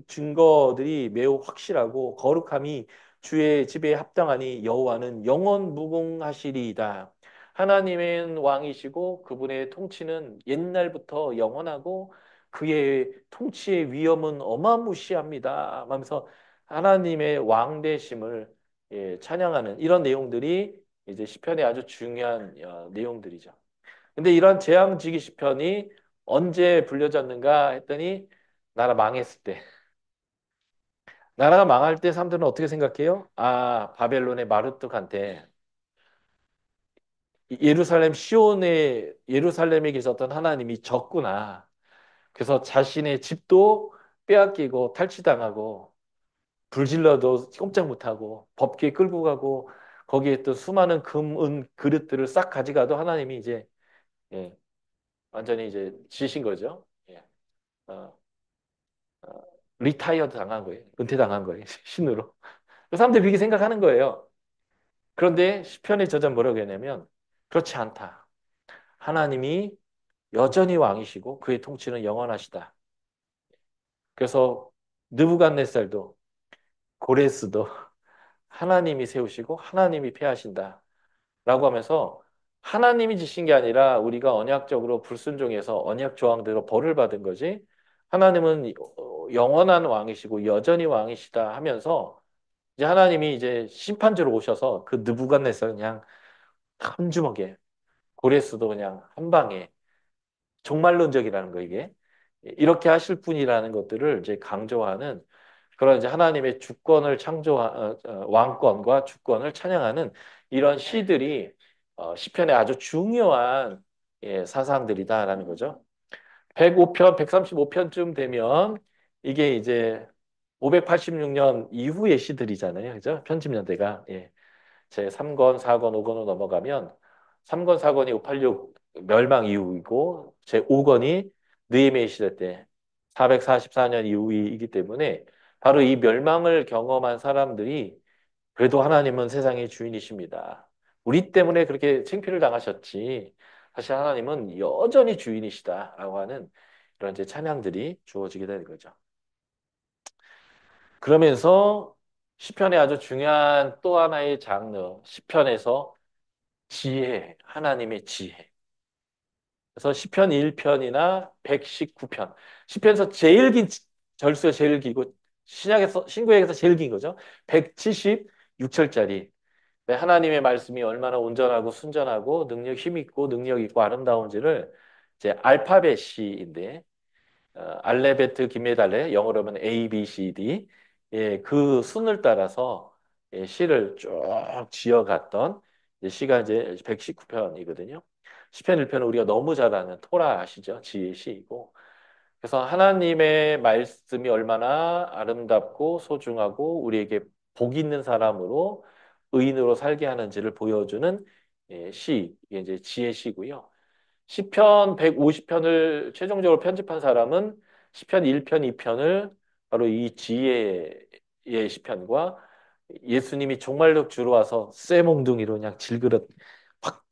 증거들이 매우 확실하고 거룩함이 주의 집에 합당하니 여호와는 영원 무궁하시리이다. 하나님은 왕이시고 그분의 통치는 옛날부터 영원하고 그의 통치의 위엄은 어마무시합니다. 하면서 하나님의 왕되심을 찬양하는 이런 내용들이 이제 시편의 아주 중요한 내용들이죠. 근데 이런 재앙지기 시편이 언제 불려졌는가 했더니 나라 망했을 때. 나라가 망할 때 사람들은 어떻게 생각해요? 아, 바벨론의 마르뚝한테 예루살렘 시온의 예루살렘에 계셨던 하나님이 졌구나. 그래서 자신의 집도 빼앗기고 탈취당하고 불질러도 꼼짝 못하고 법궤 끌고 가고 거기에 또 수많은 금, 은 그릇들을 싹 가져가도 하나님이 이제 예, 완전히 이제 지신 거죠. 예. 어, 리타이어드 당한 거예요. 은퇴당한 거예요. 신으로. 그 사람들이 그렇게 생각하는 거예요. 그런데 시편의 저자는 뭐라고 했냐면 그렇지 않다. 하나님이 여전히 왕이시고 그의 통치는 영원하시다. 그래서 느부갓네살도 고레스도 하나님이 세우시고 하나님이 패하신다. 라고 하면서 하나님이 지신 게 아니라 우리가 언약적으로 불순종해서 언약 조항대로 벌을 받은 거지. 하나님은 영원한 왕이시고 여전히 왕이시다 하면서 이제 하나님이 이제 심판주로 오셔서 그 느부갓네살 그냥 한 주먹에 고레스도 그냥 한 방에 종말론적이라는 거 이게 이렇게 하실 분이라는 것들을 이제 강조하는 그런 이제 하나님의 주권을 왕권과 주권을 찬양하는 이런 시들이 시편의 아주 중요한 사상들이다라는 거죠. 105편, 135편쯤 되면 이게 이제 586년 이후의 시들이잖아요. 그죠? 편집연대가. 예. 제 3권, 4권, 5권으로 넘어가면 3권, 4권이 586 멸망 이후이고 제 5권이 느헤미야 시대 때 444년 이후이기 때문에 바로 이 멸망을 경험한 사람들이 그래도 하나님은 세상의 주인이십니다. 우리 때문에 그렇게 창피를 당하셨지. 사실 하나님은 여전히 주인이시다라고 하는 이런 이제 찬양들이 주어지게 되는 거죠. 그러면서 시편의 아주 중요한 또 하나의 장르, 시편에서 지혜, 하나님의 지혜. 그래서 시편 1편이나 119편. 시편에서 제일 긴 절수가 제일 길고 신구약에서 제일 긴 거죠. 176절짜리. 하나님의 말씀이 얼마나 온전하고 순전하고 힘 있고 능력 있고 아름다운지를 이제 알파벳 시인데 알레베트 기메달레 영어로 하면 A, B, C, D 그 순을 따라서 시를 쭉 지어갔던 시가 이제 119편이거든요. 시편 1편은 우리가 너무 잘 아는 토라 아시죠? 지혜 시이고 그래서 하나님의 말씀이 얼마나 아름답고 소중하고 우리에게 복 있는 사람으로 의인으로 살게 하는지를 보여주는 시, 이게 이제 지혜 시고요. 시편 150편을 최종적으로 편집한 사람은 시편 1편, 2편을 바로 이 지혜의 시편과 예수님이 종말로 주로 와서 쇠몽둥이로 그냥 질그릇 확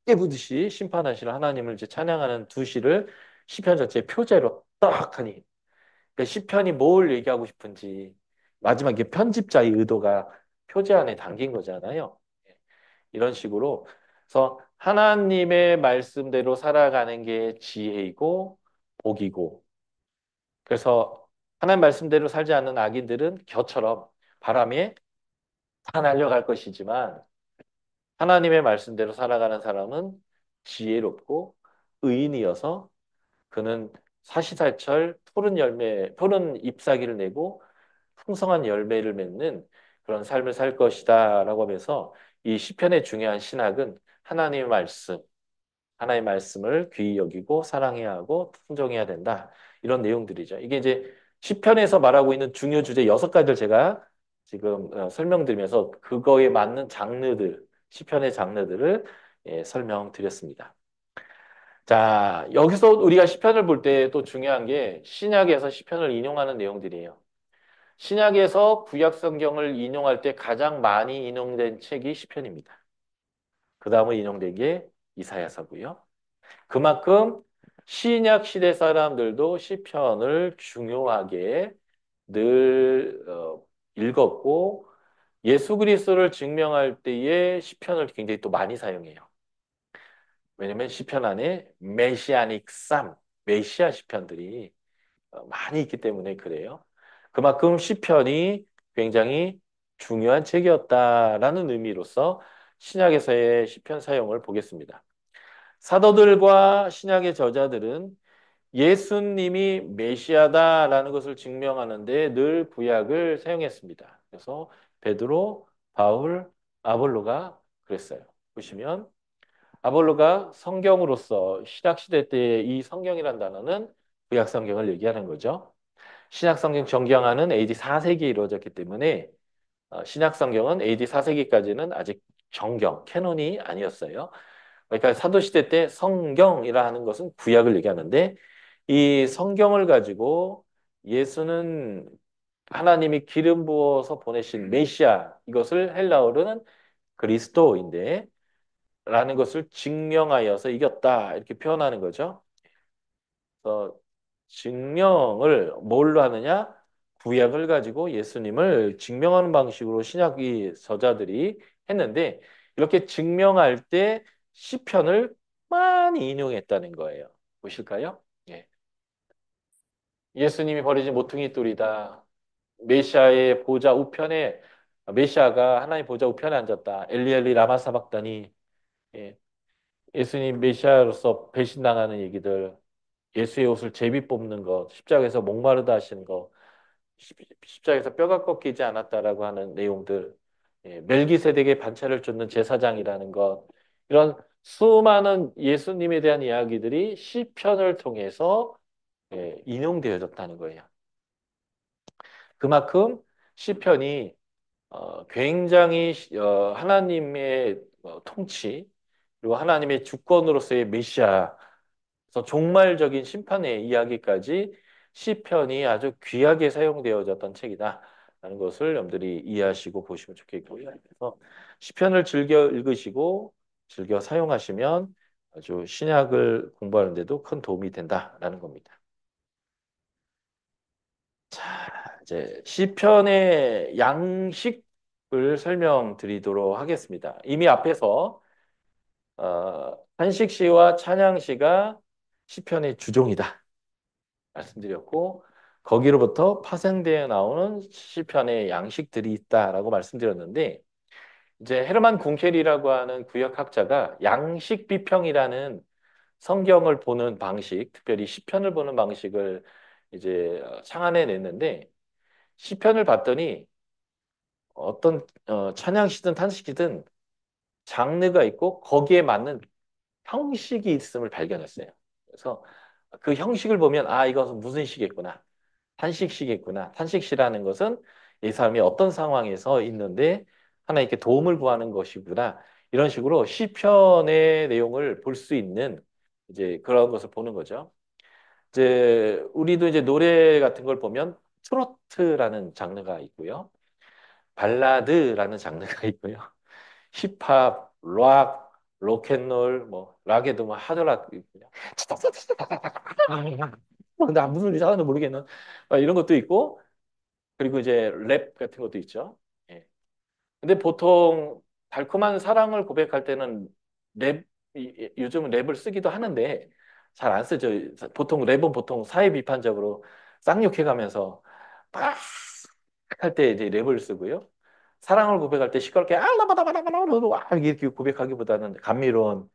깨부듯이 심판하시는 하나님을 이제 찬양하는 두 시를 시편 전체의 표제로 딱 하니 그러니까 시편이 뭘 얘기하고 싶은지 마지막에 편집자의 의도가 표제 안에 담긴 거잖아요. 이런 식으로 그래서 하나님의 말씀대로 살아가는 게 지혜이고 복이고 그래서 하나님 말씀대로 살지 않는 악인들은 겨처럼 바람에 다 날려갈 것이지만 하나님의 말씀대로 살아가는 사람은 지혜롭고 의인이어서 그는 사시사철 푸른 잎사귀를 내고 풍성한 열매를 맺는 그런 삶을 살 것이다라고 하면서 이 시편의 중요한 신학은 하나님의 말씀, 하나님의 말씀을 귀히 여기고 사랑해야 하고 순종해야 된다. 이런 내용들이죠. 이게 이제 시편에서 말하고 있는 중요 주제 6가지를 제가 지금 설명드리면서 그거에 맞는 장르들, 시편의 장르들을 설명드렸습니다. 자, 여기서 우리가 시편을 볼 때 또 중요한 게 신약에서 시편을 인용하는 내용들이에요. 신약에서 구약 성경을 인용할 때 가장 많이 인용된 책이 시편입니다. 그 다음에 인용된 게 이사야서고요. 그만큼 신약 시대 사람들도 시편을 중요하게 늘 읽었고 예수 그리스도를 증명할 때에 시편을 굉장히 또 많이 사용해요. 왜냐면 시편 안에 메시아닉 쌈, 메시아 시편들이 많이 있기 때문에 그래요. 그만큼 시편이 굉장히 중요한 책이었다라는 의미로서 신약에서의 시편 사용을 보겠습니다. 사도들과 신약의 저자들은 예수님이 메시아다라는 것을 증명하는데 늘 구약을 사용했습니다. 그래서 베드로, 바울, 아볼로가 그랬어요. 보시면 아볼로가 성경으로서 신약 시대 때의 이 성경이란 단어는 구약 성경을 얘기하는 거죠. 신약 성경 정경화는 AD 4세기에 이루어졌기 때문에 신약 성경은 AD 4세기까지는 아직 정경, 캐논이 아니었어요. 그러니까 사도 시대 때 성경이라 하는 것은 구약을 얘기하는데 이 성경을 가지고 예수는 하나님이 기름 부어서 보내신 메시아 이것을 헬라어로는 그리스도인데 라는 것을 증명하여서 이겼다 이렇게 표현하는 거죠. 그래서 증명을 뭘로 하느냐? 구약을 가지고 예수님을 증명하는 방식으로 신약의 저자들이 했는데 이렇게 증명할 때 시편을 많이 인용했다는 거예요. 보실까요? 예. 예수님이 버리진 모퉁이 돌이다. 메시아의 보좌 우편에 메시아가 하나님 보좌 우편에 앉았다. 엘리엘리 라마 사박다니. 예. 예수님 메시아로서 배신당하는 얘기들, 예수의 옷을 제비 뽑는 것, 십자가에서 목마르다 하시는 것, 십자가에서 뼈가 꺾이지 않았다라고 하는 내용들, 멜기세덱의 반차를 쫓는 제사장이라는 것, 이런 수많은 예수님에 대한 이야기들이 시편을 통해서 인용되어졌다는 거예요. 그만큼 시편이 굉장히 하나님의 통치 그리고 하나님의 주권으로서의 메시아 그래서 종말적인 심판의 이야기까지 시편이 아주 귀하게 사용되어졌던 책이다라는 것을 여러분들이 이해하시고 보시면 좋겠고요. 그래서 시편을 즐겨 읽으시고 즐겨 사용하시면 아주 신약을 공부하는 데도 큰 도움이 된다라는 겁니다. 자, 이제 시편의 양식을 설명드리도록 하겠습니다. 이미 앞에서 한식시와 찬양시가 시편의 주종이다 말씀드렸고 거기로부터 파생되어 나오는 시편의 양식들이 있다라고 말씀드렸는데 이제 헤르만 궁켈이라고 하는 구역학자가 양식 비평이라는 성경을 보는 방식, 특별히 시편을 보는 방식을 이제 창안해 냈는데 시편을 봤더니 어떤 찬양시든 탄식이든 장르가 있고 거기에 맞는 형식이 있음을 발견했어요. 그래서 그 형식을 보면 아 이것은 무슨 시겠구나. 탄식시겠구나. 탄식시라는 것은 이 사람이 어떤 상황에서 있는데 하나님께 도움을 구하는 것이구나. 이런 식으로 시편의 내용을 볼 수 있는 이제 그런 것을 보는 거죠. 이제 우리도 이제 노래 같은 걸 보면 트로트라는 장르가 있고요. 발라드라는 장르가 있고요. 힙합, 락, 로켓롤, 뭐 락에도 뭐 하드락 있고요. 근데 무슨 일이 하나도 모르겠는 이런 것도 있고 그리고 이제 랩 같은 것도 있죠. 예. 근데 보통 달콤한 사랑을 고백할 때는 랩 요즘은 랩을 쓰기도 하는데 잘 안 쓰죠. 보통 랩은 보통 사회 비판적으로 쌍욕해가면서 막 할 때 이제 랩을 쓰고요. 사랑을 고백할 때 시끄럽게 알라바다바다바다 이렇게 고백하기보다는 감미로운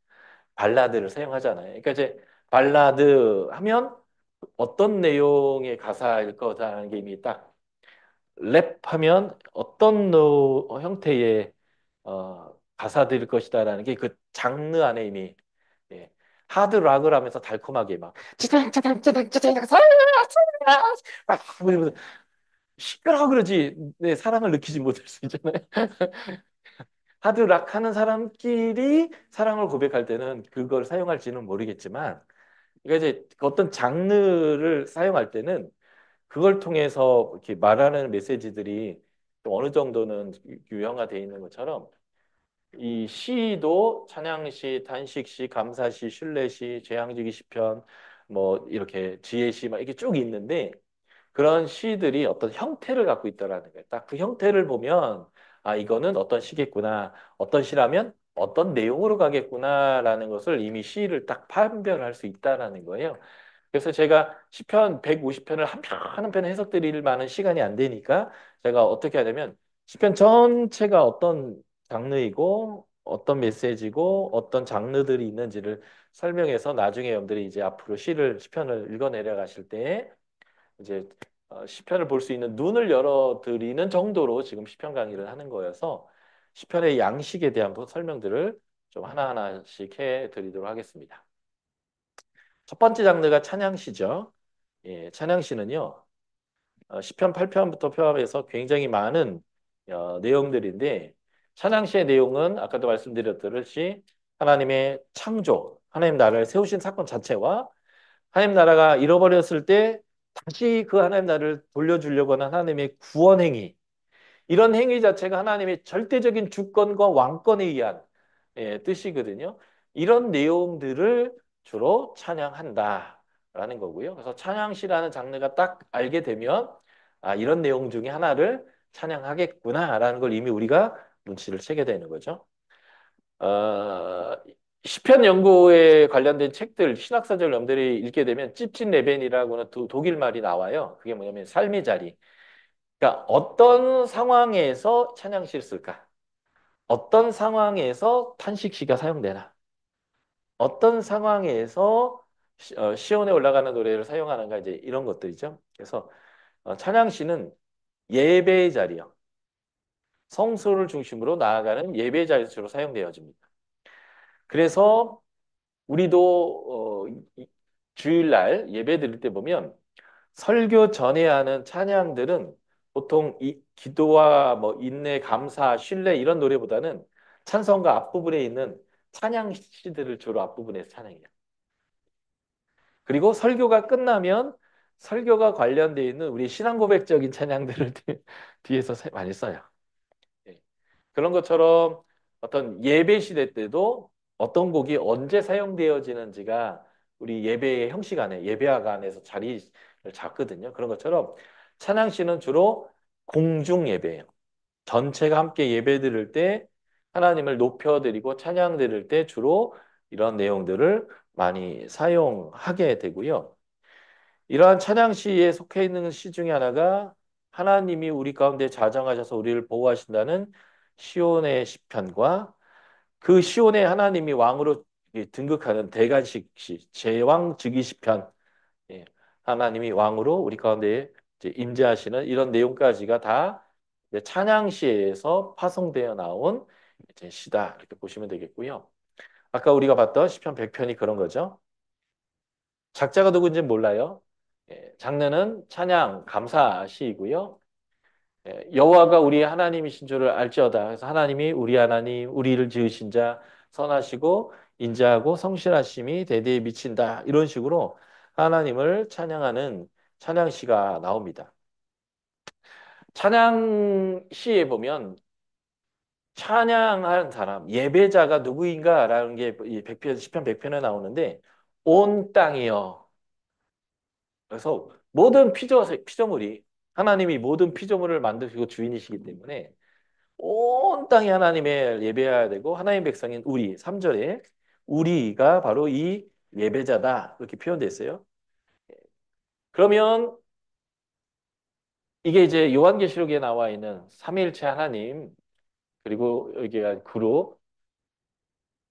발라드를 사용하잖아요. 그러니까 이제 발라드 하면 어떤 내용의 가사일 거다라는 게 이미 딱 랩하면 어떤 형태의 가사드릴 것이다라는 게 그 장르 안에 이미 예. 하드 락을 하면서 달콤하게 막 짜장 짜장 짜장 짜장 막 이러면서 시끄러워 그러지 내 사랑을 느끼지 못할 수 있잖아요. 하드 락 하는 사람끼리 사랑을 고백할 때는 그걸 사용할지는 모르겠지만 그러니까 이제 어떤 장르를 사용할 때는 그걸 통해서 이렇게 말하는 메시지들이 좀 어느 정도는 유형화되어 있는 것처럼 이 시도 찬양시, 단식시, 감사시, 신뢰시, 제왕지기 시편 뭐 이렇게 지혜시 막 이렇게 쭉 있는데 그런 시들이 어떤 형태를 갖고 있다라는 거예요. 딱 그 형태를 보면 아 이거는 어떤 시겠구나. 어떤 시라면 어떤 내용으로 가겠구나라는 것을 이미 시를 딱 판별할 수 있다라는 거예요. 그래서 제가 시편 150편을 한 편 한 편 해석 드릴 만한 시간이 안 되니까 제가 어떻게 하냐면 시편 전체가 어떤 장르이고 어떤 메시지고 어떤 장르들이 있는지를 설명해서 나중에 여러분들이 이제 앞으로 시편을 읽어 내려가실 때 이제 시편을 볼 수 있는 눈을 열어드리는 정도로 지금 시편 강의를 하는 거여서 시편의 양식에 대한 설명들을 좀 하나하나씩 해드리도록 하겠습니다. 첫 번째 장르가 찬양시죠. 예, 찬양시는요. 시편 8편부터 포함해서 굉장히 많은 내용들인데 찬양시의 내용은 아까도 말씀드렸듯이 하나님의 창조, 하나님 나라를 세우신 사건 자체와 하나님 나라가 잃어버렸을 때 다시 그 하나님 나라를 돌려주려고 하는 하나님의 구원 행위 이런 행위 자체가 하나님의 절대적인 주권과 왕권에 의한 뜻이거든요. 이런 내용들을 주로 찬양한다라는 거고요. 그래서 찬양시라는 장르가 딱 알게 되면 아, 이런 내용 중에 하나를 찬양하겠구나라는 걸 이미 우리가 눈치를 채게 되는 거죠. 어, 시편 연구에 관련된 책들, 신학사절 여러분들이 읽게 되면 찝찝 레벤이라고는 독일 말이 나와요. 그게 뭐냐면 삶의 자리. 그러니까 어떤 상황에서 찬양시를 쓸까? 어떤 상황에서 탄식시가 사용되나? 어떤 상황에서 시온에 올라가는 노래를 사용하는가? 이제 이런 것들이죠. 그래서 찬양시는 예배의 자리요. 성소를 중심으로 나아가는 예배의 자리에서 주로 사용되어집니다. 그래서 우리도 주일날 예배 드릴 때 보면 설교 전에 하는 찬양들은 보통 이 기도와 뭐 인내, 감사, 신뢰 이런 노래보다는 찬송가 앞부분에 있는 찬양 시들을 주로 앞부분에서 찬양해요. 그리고 설교가 끝나면 설교가 관련되어 있는 우리 신앙 고백적인 찬양들을 뒤에서 많이 써요. 예. 그런 것처럼 어떤 예배 시대 때도 어떤 곡이 언제 사용되어지는지가 우리 예배의 형식 안에 예배화가 안에서 자리를 잡거든요. 그런 것처럼 찬양시는 주로 공중 예배예요. 전체가 함께 예배 드릴 때 하나님을 높여드리고 찬양 드릴 때 주로 이런 내용들을 많이 사용하게 되고요. 이러한 찬양시에 속해 있는 시 중에 하나가 하나님이 우리 가운데 자정하셔서 우리를 보호하신다는 시온의 시편과 그 시온에 하나님이 왕으로 등극하는 대관식 시, 제왕 즉위 시편, 예, 하나님이 왕으로 우리 가운데 이제 임재하시는 이런 내용까지가 다 이제 찬양시에서 파송되어 나온 이제 시다 이렇게 보시면 되겠고요. 아까 우리가 봤던 시편 100편이 그런 거죠. 작자가 누구인지는 몰라요. 장르는 찬양, 감사 시이고요. 여호와가 우리 하나님이신 줄을 알지어다. 그래서 하나님이 우리 하나님, 우리를 지으신 자, 선하시고 인자하고 성실하심이 대대에 미친다. 이런 식으로 하나님을 찬양하는 찬양시가 나옵니다. 찬양시에 보면 찬양하는 사람, 예배자가 누구인가라는 게이 100편, 시편 100편에 나오는데 온 땅이여. 그래서 모든 피조물이 하나님이 모든 피조물을 만드시고 주인이시기 때문에 온 땅이 하나님의 예배해야 되고 하나님 백성인 우리 3절에 우리가 바로 이 예배자다 이렇게 표현되어 있어요. 그러면 이게 이제 요한계시록에 나와 있는 삼위일체 하나님 그리고 여기가 그룹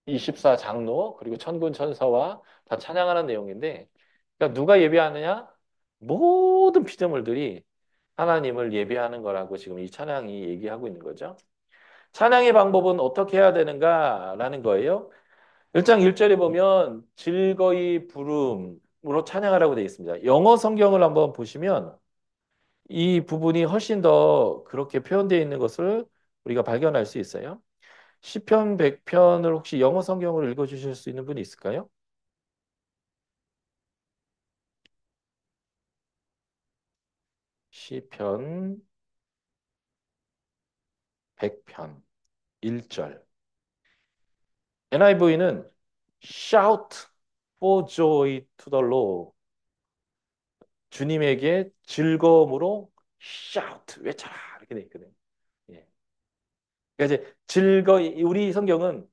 24장로 그리고 천군 천사와 다 찬양하는 내용인데 그러니까 누가 예배하느냐? 모든 피조물들이 하나님을 예배하는 거라고 지금 이 찬양이 얘기하고 있는 거죠. 찬양의 방법은 어떻게 해야 되는가라는 거예요. 1장 1절에 보면 즐거이 부름으로 찬양하라고 되어 있습니다. 영어 성경을 한번 보시면 이 부분이 훨씬 더 그렇게 표현되어 있는 것을 우리가 발견할 수 있어요. 시편 100편을 혹시 영어 성경으로 읽어 주실 수 있는 분이 있을까요? 시편 100편 1절. NIV는 shout for joy to the Lord. 주님에게 즐거움으로 shout 외쳐라 이렇게 돼 있거든요. 예. 그러니까 이제 우리 성경은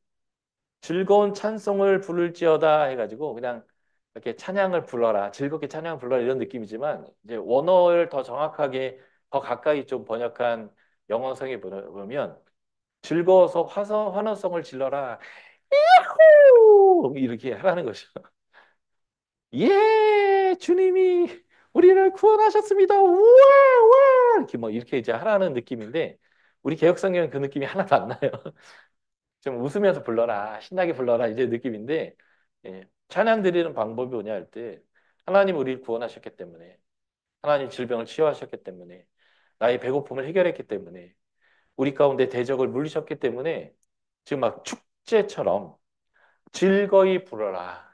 즐거운 찬송을 부를지어다 해가지고 그냥 이렇게 찬양을 불러라 즐겁게 찬양을 불러라 이런 느낌이지만 이제 원어를 더 정확하게 더 가까이 좀 번역한 영어성에 보면 즐거워서 환호성을 질러라 야호! 이렇게 하라는 거죠. 예, 주님이 우리를 구원하셨습니다. 우와, 우와! 이렇게 뭐 이렇게 이제 하라는 느낌인데 우리 개혁성경은 그 느낌이 하나도 안 나요. 좀 웃으면서 불러라, 신나게 불러라 이제 느낌인데 예, 찬양 드리는 방법이 뭐냐 할 때 하나님 우리를 구원하셨기 때문에 하나님 질병을 치유하셨기 때문에 나의 배고픔을 해결했기 때문에 우리 가운데 대적을 물리셨기 때문에 지금 막 축제처럼 즐거이 불러라.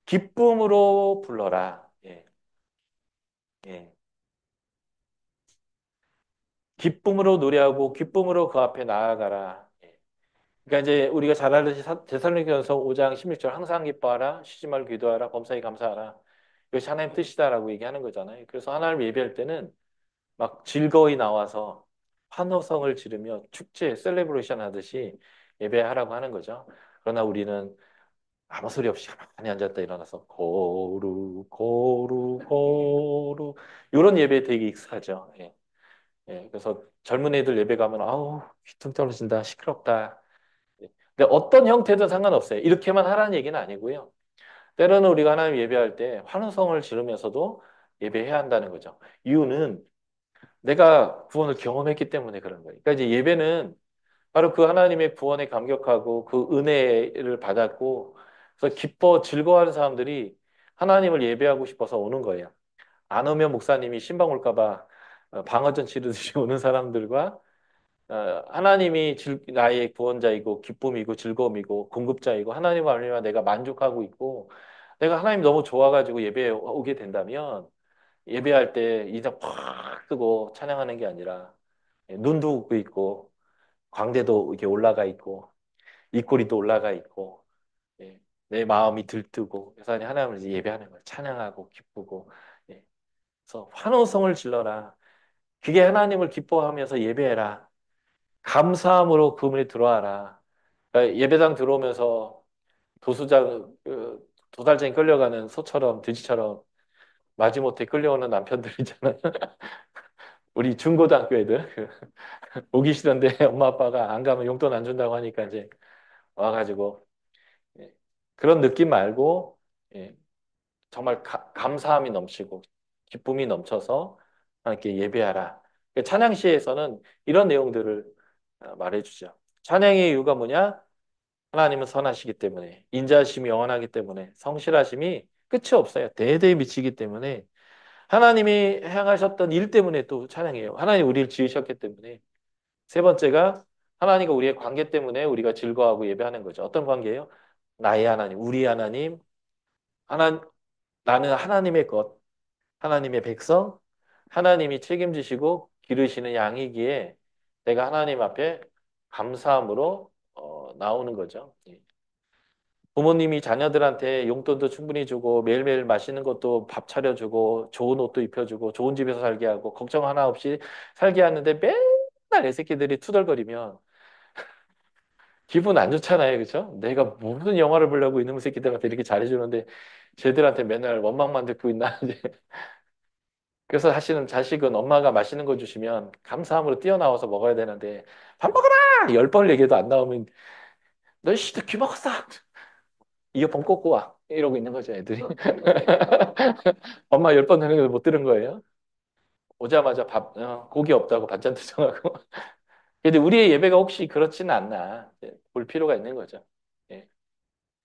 기쁨으로 불러라. 예, 예. 기쁨으로 노래하고 기쁨으로 그 앞에 나아가라. 예. 그러니까 이제 우리가 잘 알듯이 데살로니가서 5장 16절 항상 기뻐하라, 쉬지 말고 기도하라, 범사에 감사하라. 이것이 하나님 뜻이다라고 얘기하는 거잖아요. 그래서 하나님 예배할 때는 막 즐거이 나와서 환호성을 지르며 축제, 셀레브레이션 하듯이 예배하라고 하는 거죠. 그러나 우리는 아무 소리 없이 가만히 앉았다 일어나서 고루 고루 고루 이런 예배 되게 익숙하죠. 예. 예, 그래서 젊은 애들 예배 가면 아우 귀퉁 떨어진다 시끄럽다. 예. 근데 어떤 형태든 상관없어요. 이렇게만 하라는 얘기는 아니고요. 때로는 우리가 하나님 예배할 때 환호성을 지르면서도 예배해야 한다는 거죠. 이유는 내가 구원을 경험했기 때문에 그런 거예요. 그러니까 이제 예배는 바로 그 하나님의 구원에 감격하고 그 은혜를 받았고 그래서 기뻐 즐거워하는 사람들이 하나님을 예배하고 싶어서 오는 거예요. 안 오면 목사님이 신방 올까 봐 방어전 치르듯이 오는 사람들과 하나님이 나의 구원자이고 기쁨이고 즐거움이고 공급자이고 하나님 알면 내가 만족하고 있고 내가 하나님 너무 좋아가지고 예배에 오게 된다면 예배할 때 인상 팍 뜨고 찬양하는 게 아니라 눈도 웃고 있고 광대도 이렇게 올라가 있고 입꼬리도 올라가 있고 예, 내 마음이 들뜨고 그래서 하나님을 이제 예배하는 거예요. 찬양하고 기쁘고 예, 그래서 환호성을 질러라. 그게 하나님을 기뻐하면서 예배해라. 감사함으로 그물에 들어와라. 그러니까 예배당 들어오면서 도수장 도달장에 끌려가는 소처럼 돼지처럼 마지못해 끌려오는 남편들 있잖아요. 우리 중고등학교 애들 오기 싫은데 엄마 아빠가 안 가면 용돈 안 준다고 하니까 이제 와가지고 예, 그런 느낌 말고 예, 정말 감사함이 넘치고 기쁨이 넘쳐서 하나님께 예배하라. 그 찬양시에서는 이런 내용들을 말해주죠. 찬양의 이유가 뭐냐? 하나님은 선하시기 때문에 인자하심이 영원하기 때문에 성실하심이 끝이 없어요. 대대에 미치기 때문에 하나님이 행하셨던 일 때문에 또 찬양해요. 하나님 우리를 지으셨기 때문에 세 번째가 하나님과 우리의 관계 때문에 우리가 즐거워하고 예배하는 거죠. 어떤 관계예요? 나의 하나님, 우리 하나님, 하나, 나는 하나님의 것, 하나님의 백성, 하나님이 책임지시고 기르시는 양이기에 내가 하나님 앞에 감사함으로 나오는 거죠. 예. 부모님이 자녀들한테 용돈도 충분히 주고 매일매일 맛있는 것도 밥 차려주고 좋은 옷도 입혀주고 좋은 집에서 살게 하고 걱정 하나 없이 살게 하는데 맨날 애 새끼들이 투덜거리면 기분 안 좋잖아요. 그렇죠? 내가 무슨 영화를 보려고 이놈의 새끼들한테 이렇게 잘해주는데 쟤들한테 맨날 원망만 듣고 있나 이제 그래서 사실은 자식은 엄마가 맛있는 거 주시면 감사함으로 뛰어나와서 먹어야 되는데 밥 먹어라! 10번 얘기해도 안 나오면 너 씨도 귀 먹었어! 이어폰 꽂고 와! 이러고 있는 거죠 애들이. 엄마 10번 되는 거 못 들은 거예요. 오자마자 고기 없다고 반찬 투정하고 근데 우리의 예배가 혹시 그렇지는 않나 볼 필요가 있는 거죠. 예.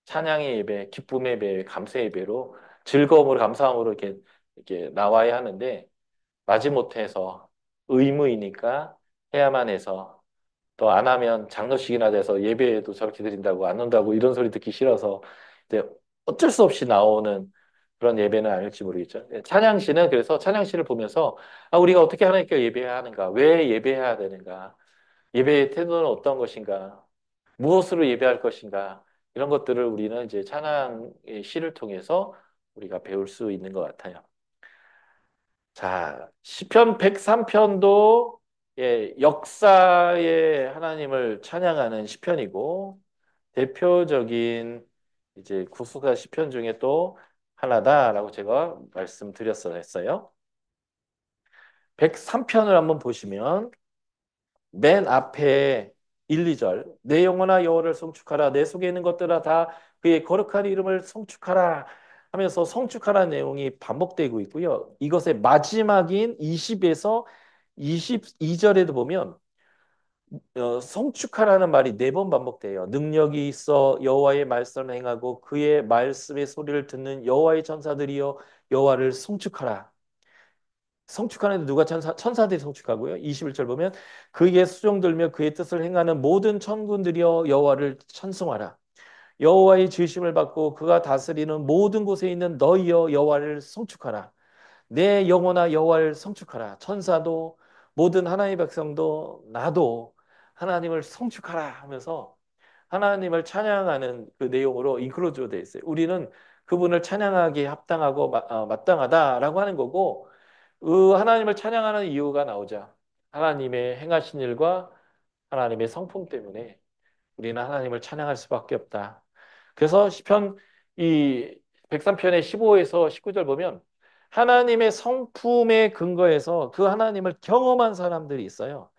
찬양의 예배, 기쁨의 예배, 감사의 예배로 즐거움으로 감사함으로 이렇게 나와야 하는데 마지못해서 의무이니까 해야만 해서 또 안 하면 장로식이나 돼서 예배에도 저렇게 드린다고 안 온다고 이런 소리 듣기 싫어서 이제 어쩔 수 없이 나오는 그런 예배는 아닐지 모르겠죠. 예, 찬양시는 그래서 찬양시를 보면서 아, 우리가 어떻게 하나님께 예배해야 하는가? 왜 예배해야 되는가? 예배의 태도는 어떤 것인가? 무엇으로 예배할 것인가? 이런 것들을 우리는 이제 찬양의 시를 통해서 우리가 배울 수 있는 것 같아요. 자, 시편 103편도 예, 역사의 하나님을 찬양하는 시편이고 대표적인 이제 구수가 시편 중에 또 하나다라고 제가 말씀드렸어요. 103편을 한번 보시면 맨 앞에 1, 2절 내 영혼아 여호와를 성축하라 내 속에 있는 것들아 다 그의 거룩한 이름을 성축하라 하면서 성축하라는 내용이 반복되고 있고요. 이것의 마지막인 20에서 22절에도 보면 성축하라는 말이 4번 반복돼요. 능력이 있어 여호와의 말씀을 행하고 그의 말씀의 소리를 듣는 여호와의 천사들이여 여호와를 성축하라. 성축하는데 누가 천사들이 성축하고요. 21절 보면 그의 수종 들며 그의 뜻을 행하는 모든 천군들이여 여호와를 찬송하라. 여호와의 지으심을 받고 그가 다스리는 모든 곳에 있는 너희여 여호와를 성축하라. 내 영혼아 여호와를 성축하라. 천사도 모든 하나님의 백성도 나도 하나님을 성축하라 하면서 하나님을 찬양하는 그 내용으로 인클로즈가 되어 있어요. 우리는 그분을 찬양하기에 합당하고 마땅하다라고 하는 거고 그 하나님을 찬양하는 이유가 나오자. 하나님의 행하신 일과 하나님의 성품 때문에 우리는 하나님을 찬양할 수밖에 없다. 그래서 시편 이 103편의 15에서 19절 보면 하나님의 성품에 근거해서 그 하나님을 경험한 사람들이 있어요.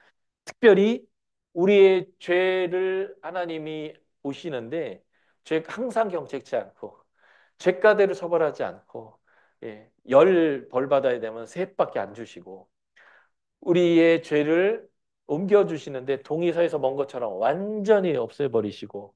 특별히 우리의 죄를 하나님이 보시는데 죄 항상 경책지 않고 죄가대로 처벌하지 않고 예, 열 벌 받아야 되면 셋밖에 안 주시고 우리의 죄를 옮겨주시는데 동의서에서 먼 것처럼 완전히 없애버리시고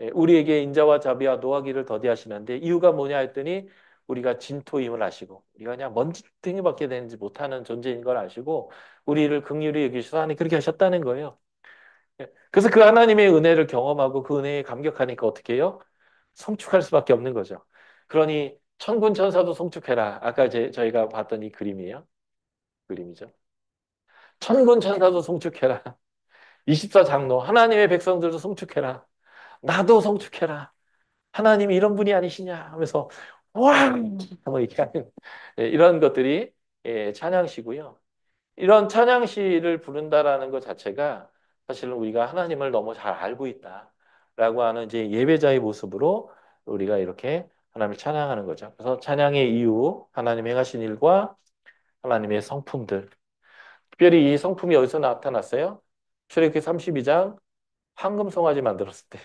예, 우리에게 인자와 자비와 노하기를 더디하시는데 이유가 뭐냐 했더니 우리가 진토임을 아시고 우리가 그냥 먼지덩이밖에 되지 못하는 존재인 걸 아시고 우리를 긍휼히 여기셔서 하나님 그렇게 하셨다는 거예요. 예, 그래서 그 하나님의 은혜를 경험하고 그 은혜에 감격하니까 어떻게 해요? 성축할 수밖에 없는 거죠. 그러니 천군 천사도 성축해라. 아까 저희가 봤던 이 그림이에요. 그림이죠. 천군 천사도 성축해라. 24장로 하나님의 백성들도 성축해라. 나도 성축해라. 하나님이 이런 분이 아니시냐 하면서 와! 뭐 이렇게 하는 예, 이런 것들이 예, 찬양시고요. 이런 찬양시를 부른다라는 것 자체가 사실은 우리가 하나님을 너무 잘 알고 있다라고 하는 이제 예배자의 모습으로 우리가 이렇게 하나님을 찬양하는 거죠. 그래서 찬양의 이유, 하나님 행하신 일과 하나님의 성품들. 특별히 이 성품이 어디서 나타났어요? 출애굽기 32장 황금 송아지 만들었을 때.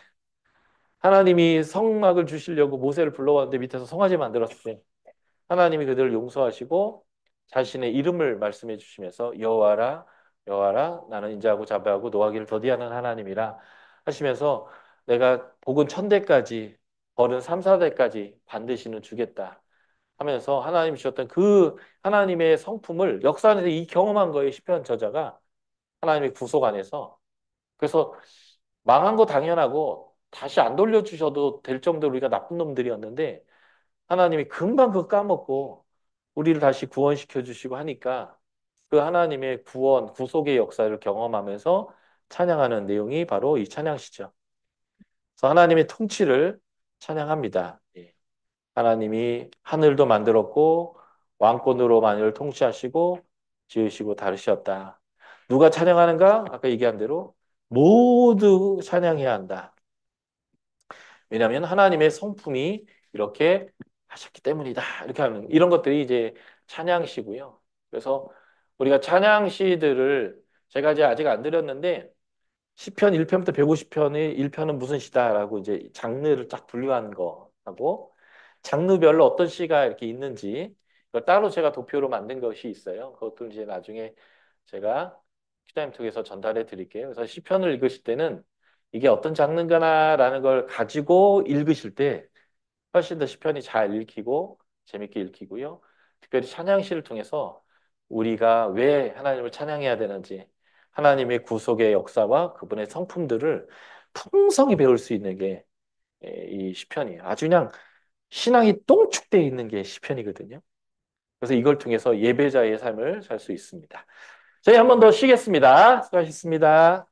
하나님이 성막을 주시려고 모세를 불러왔는데 밑에서 송아지 만들었을 때 하나님이 그들을 용서하시고 자신의 이름을 말씀해 주시면서 여호와라 여호와라 나는 인자하고 자비하고 노하기를 더디하는 하나님이라 하시면서 내가 복은 1000대까지 벌은 3, 4대까지 반드시는 주겠다 하면서 하나님 주셨던 그 하나님의 성품을 역사 안에서 이 경험한 거예요. 시편 저자가 하나님의 구속 안에서 그래서 망한 거 당연하고 다시 안 돌려주셔도 될 정도로 우리가 나쁜 놈들이었는데 하나님이 금방 그거 까먹고 우리를 다시 구원시켜 주시고 하니까 그 하나님의 구원, 구속의 역사를 경험하면서 찬양하는 내용이 바로 이 찬양시죠. 그래서 하나님의 통치를 찬양합니다. 예. 하나님이 하늘도 만들었고 왕권으로 만유를 통치하시고 지으시고 다루셨다. 누가 찬양하는가? 아까 얘기한 대로 모두 찬양해야 한다. 왜냐하면 하나님의 성품이 이렇게 하셨기 때문이다. 이렇게 하는 이런 것들이 이제 찬양시고요. 그래서 우리가 찬양시들을 제가 이제 아직 안 드렸는데 시편 1편부터 150편의 1편은 무슨 시다라고 이제 장르를 쫙 분류하는 거하고 장르별로 어떤 시가 이렇게 있는지 이걸 따로 제가 도표로 만든 것이 있어요. 그것도 이제 나중에 제가 큐타임 통해서 전달해 드릴게요. 그래서 시편을 읽으실 때는 이게 어떤 장르인가라는 걸 가지고 읽으실 때 훨씬 더 시편이 잘 읽히고 재밌게 읽히고요. 특별히 찬양시를 통해서 우리가 왜 하나님을 찬양해야 되는지 하나님의 구속의 역사와 그분의 성품들을 풍성히 배울 수 있는 게 이 시편이에요. 아주 그냥 신앙이 똥축되어 있는 게 시편이거든요. 그래서 이걸 통해서 예배자의 삶을 살 수 있습니다. 저희 한 번 더 쉬겠습니다. 수고하셨습니다.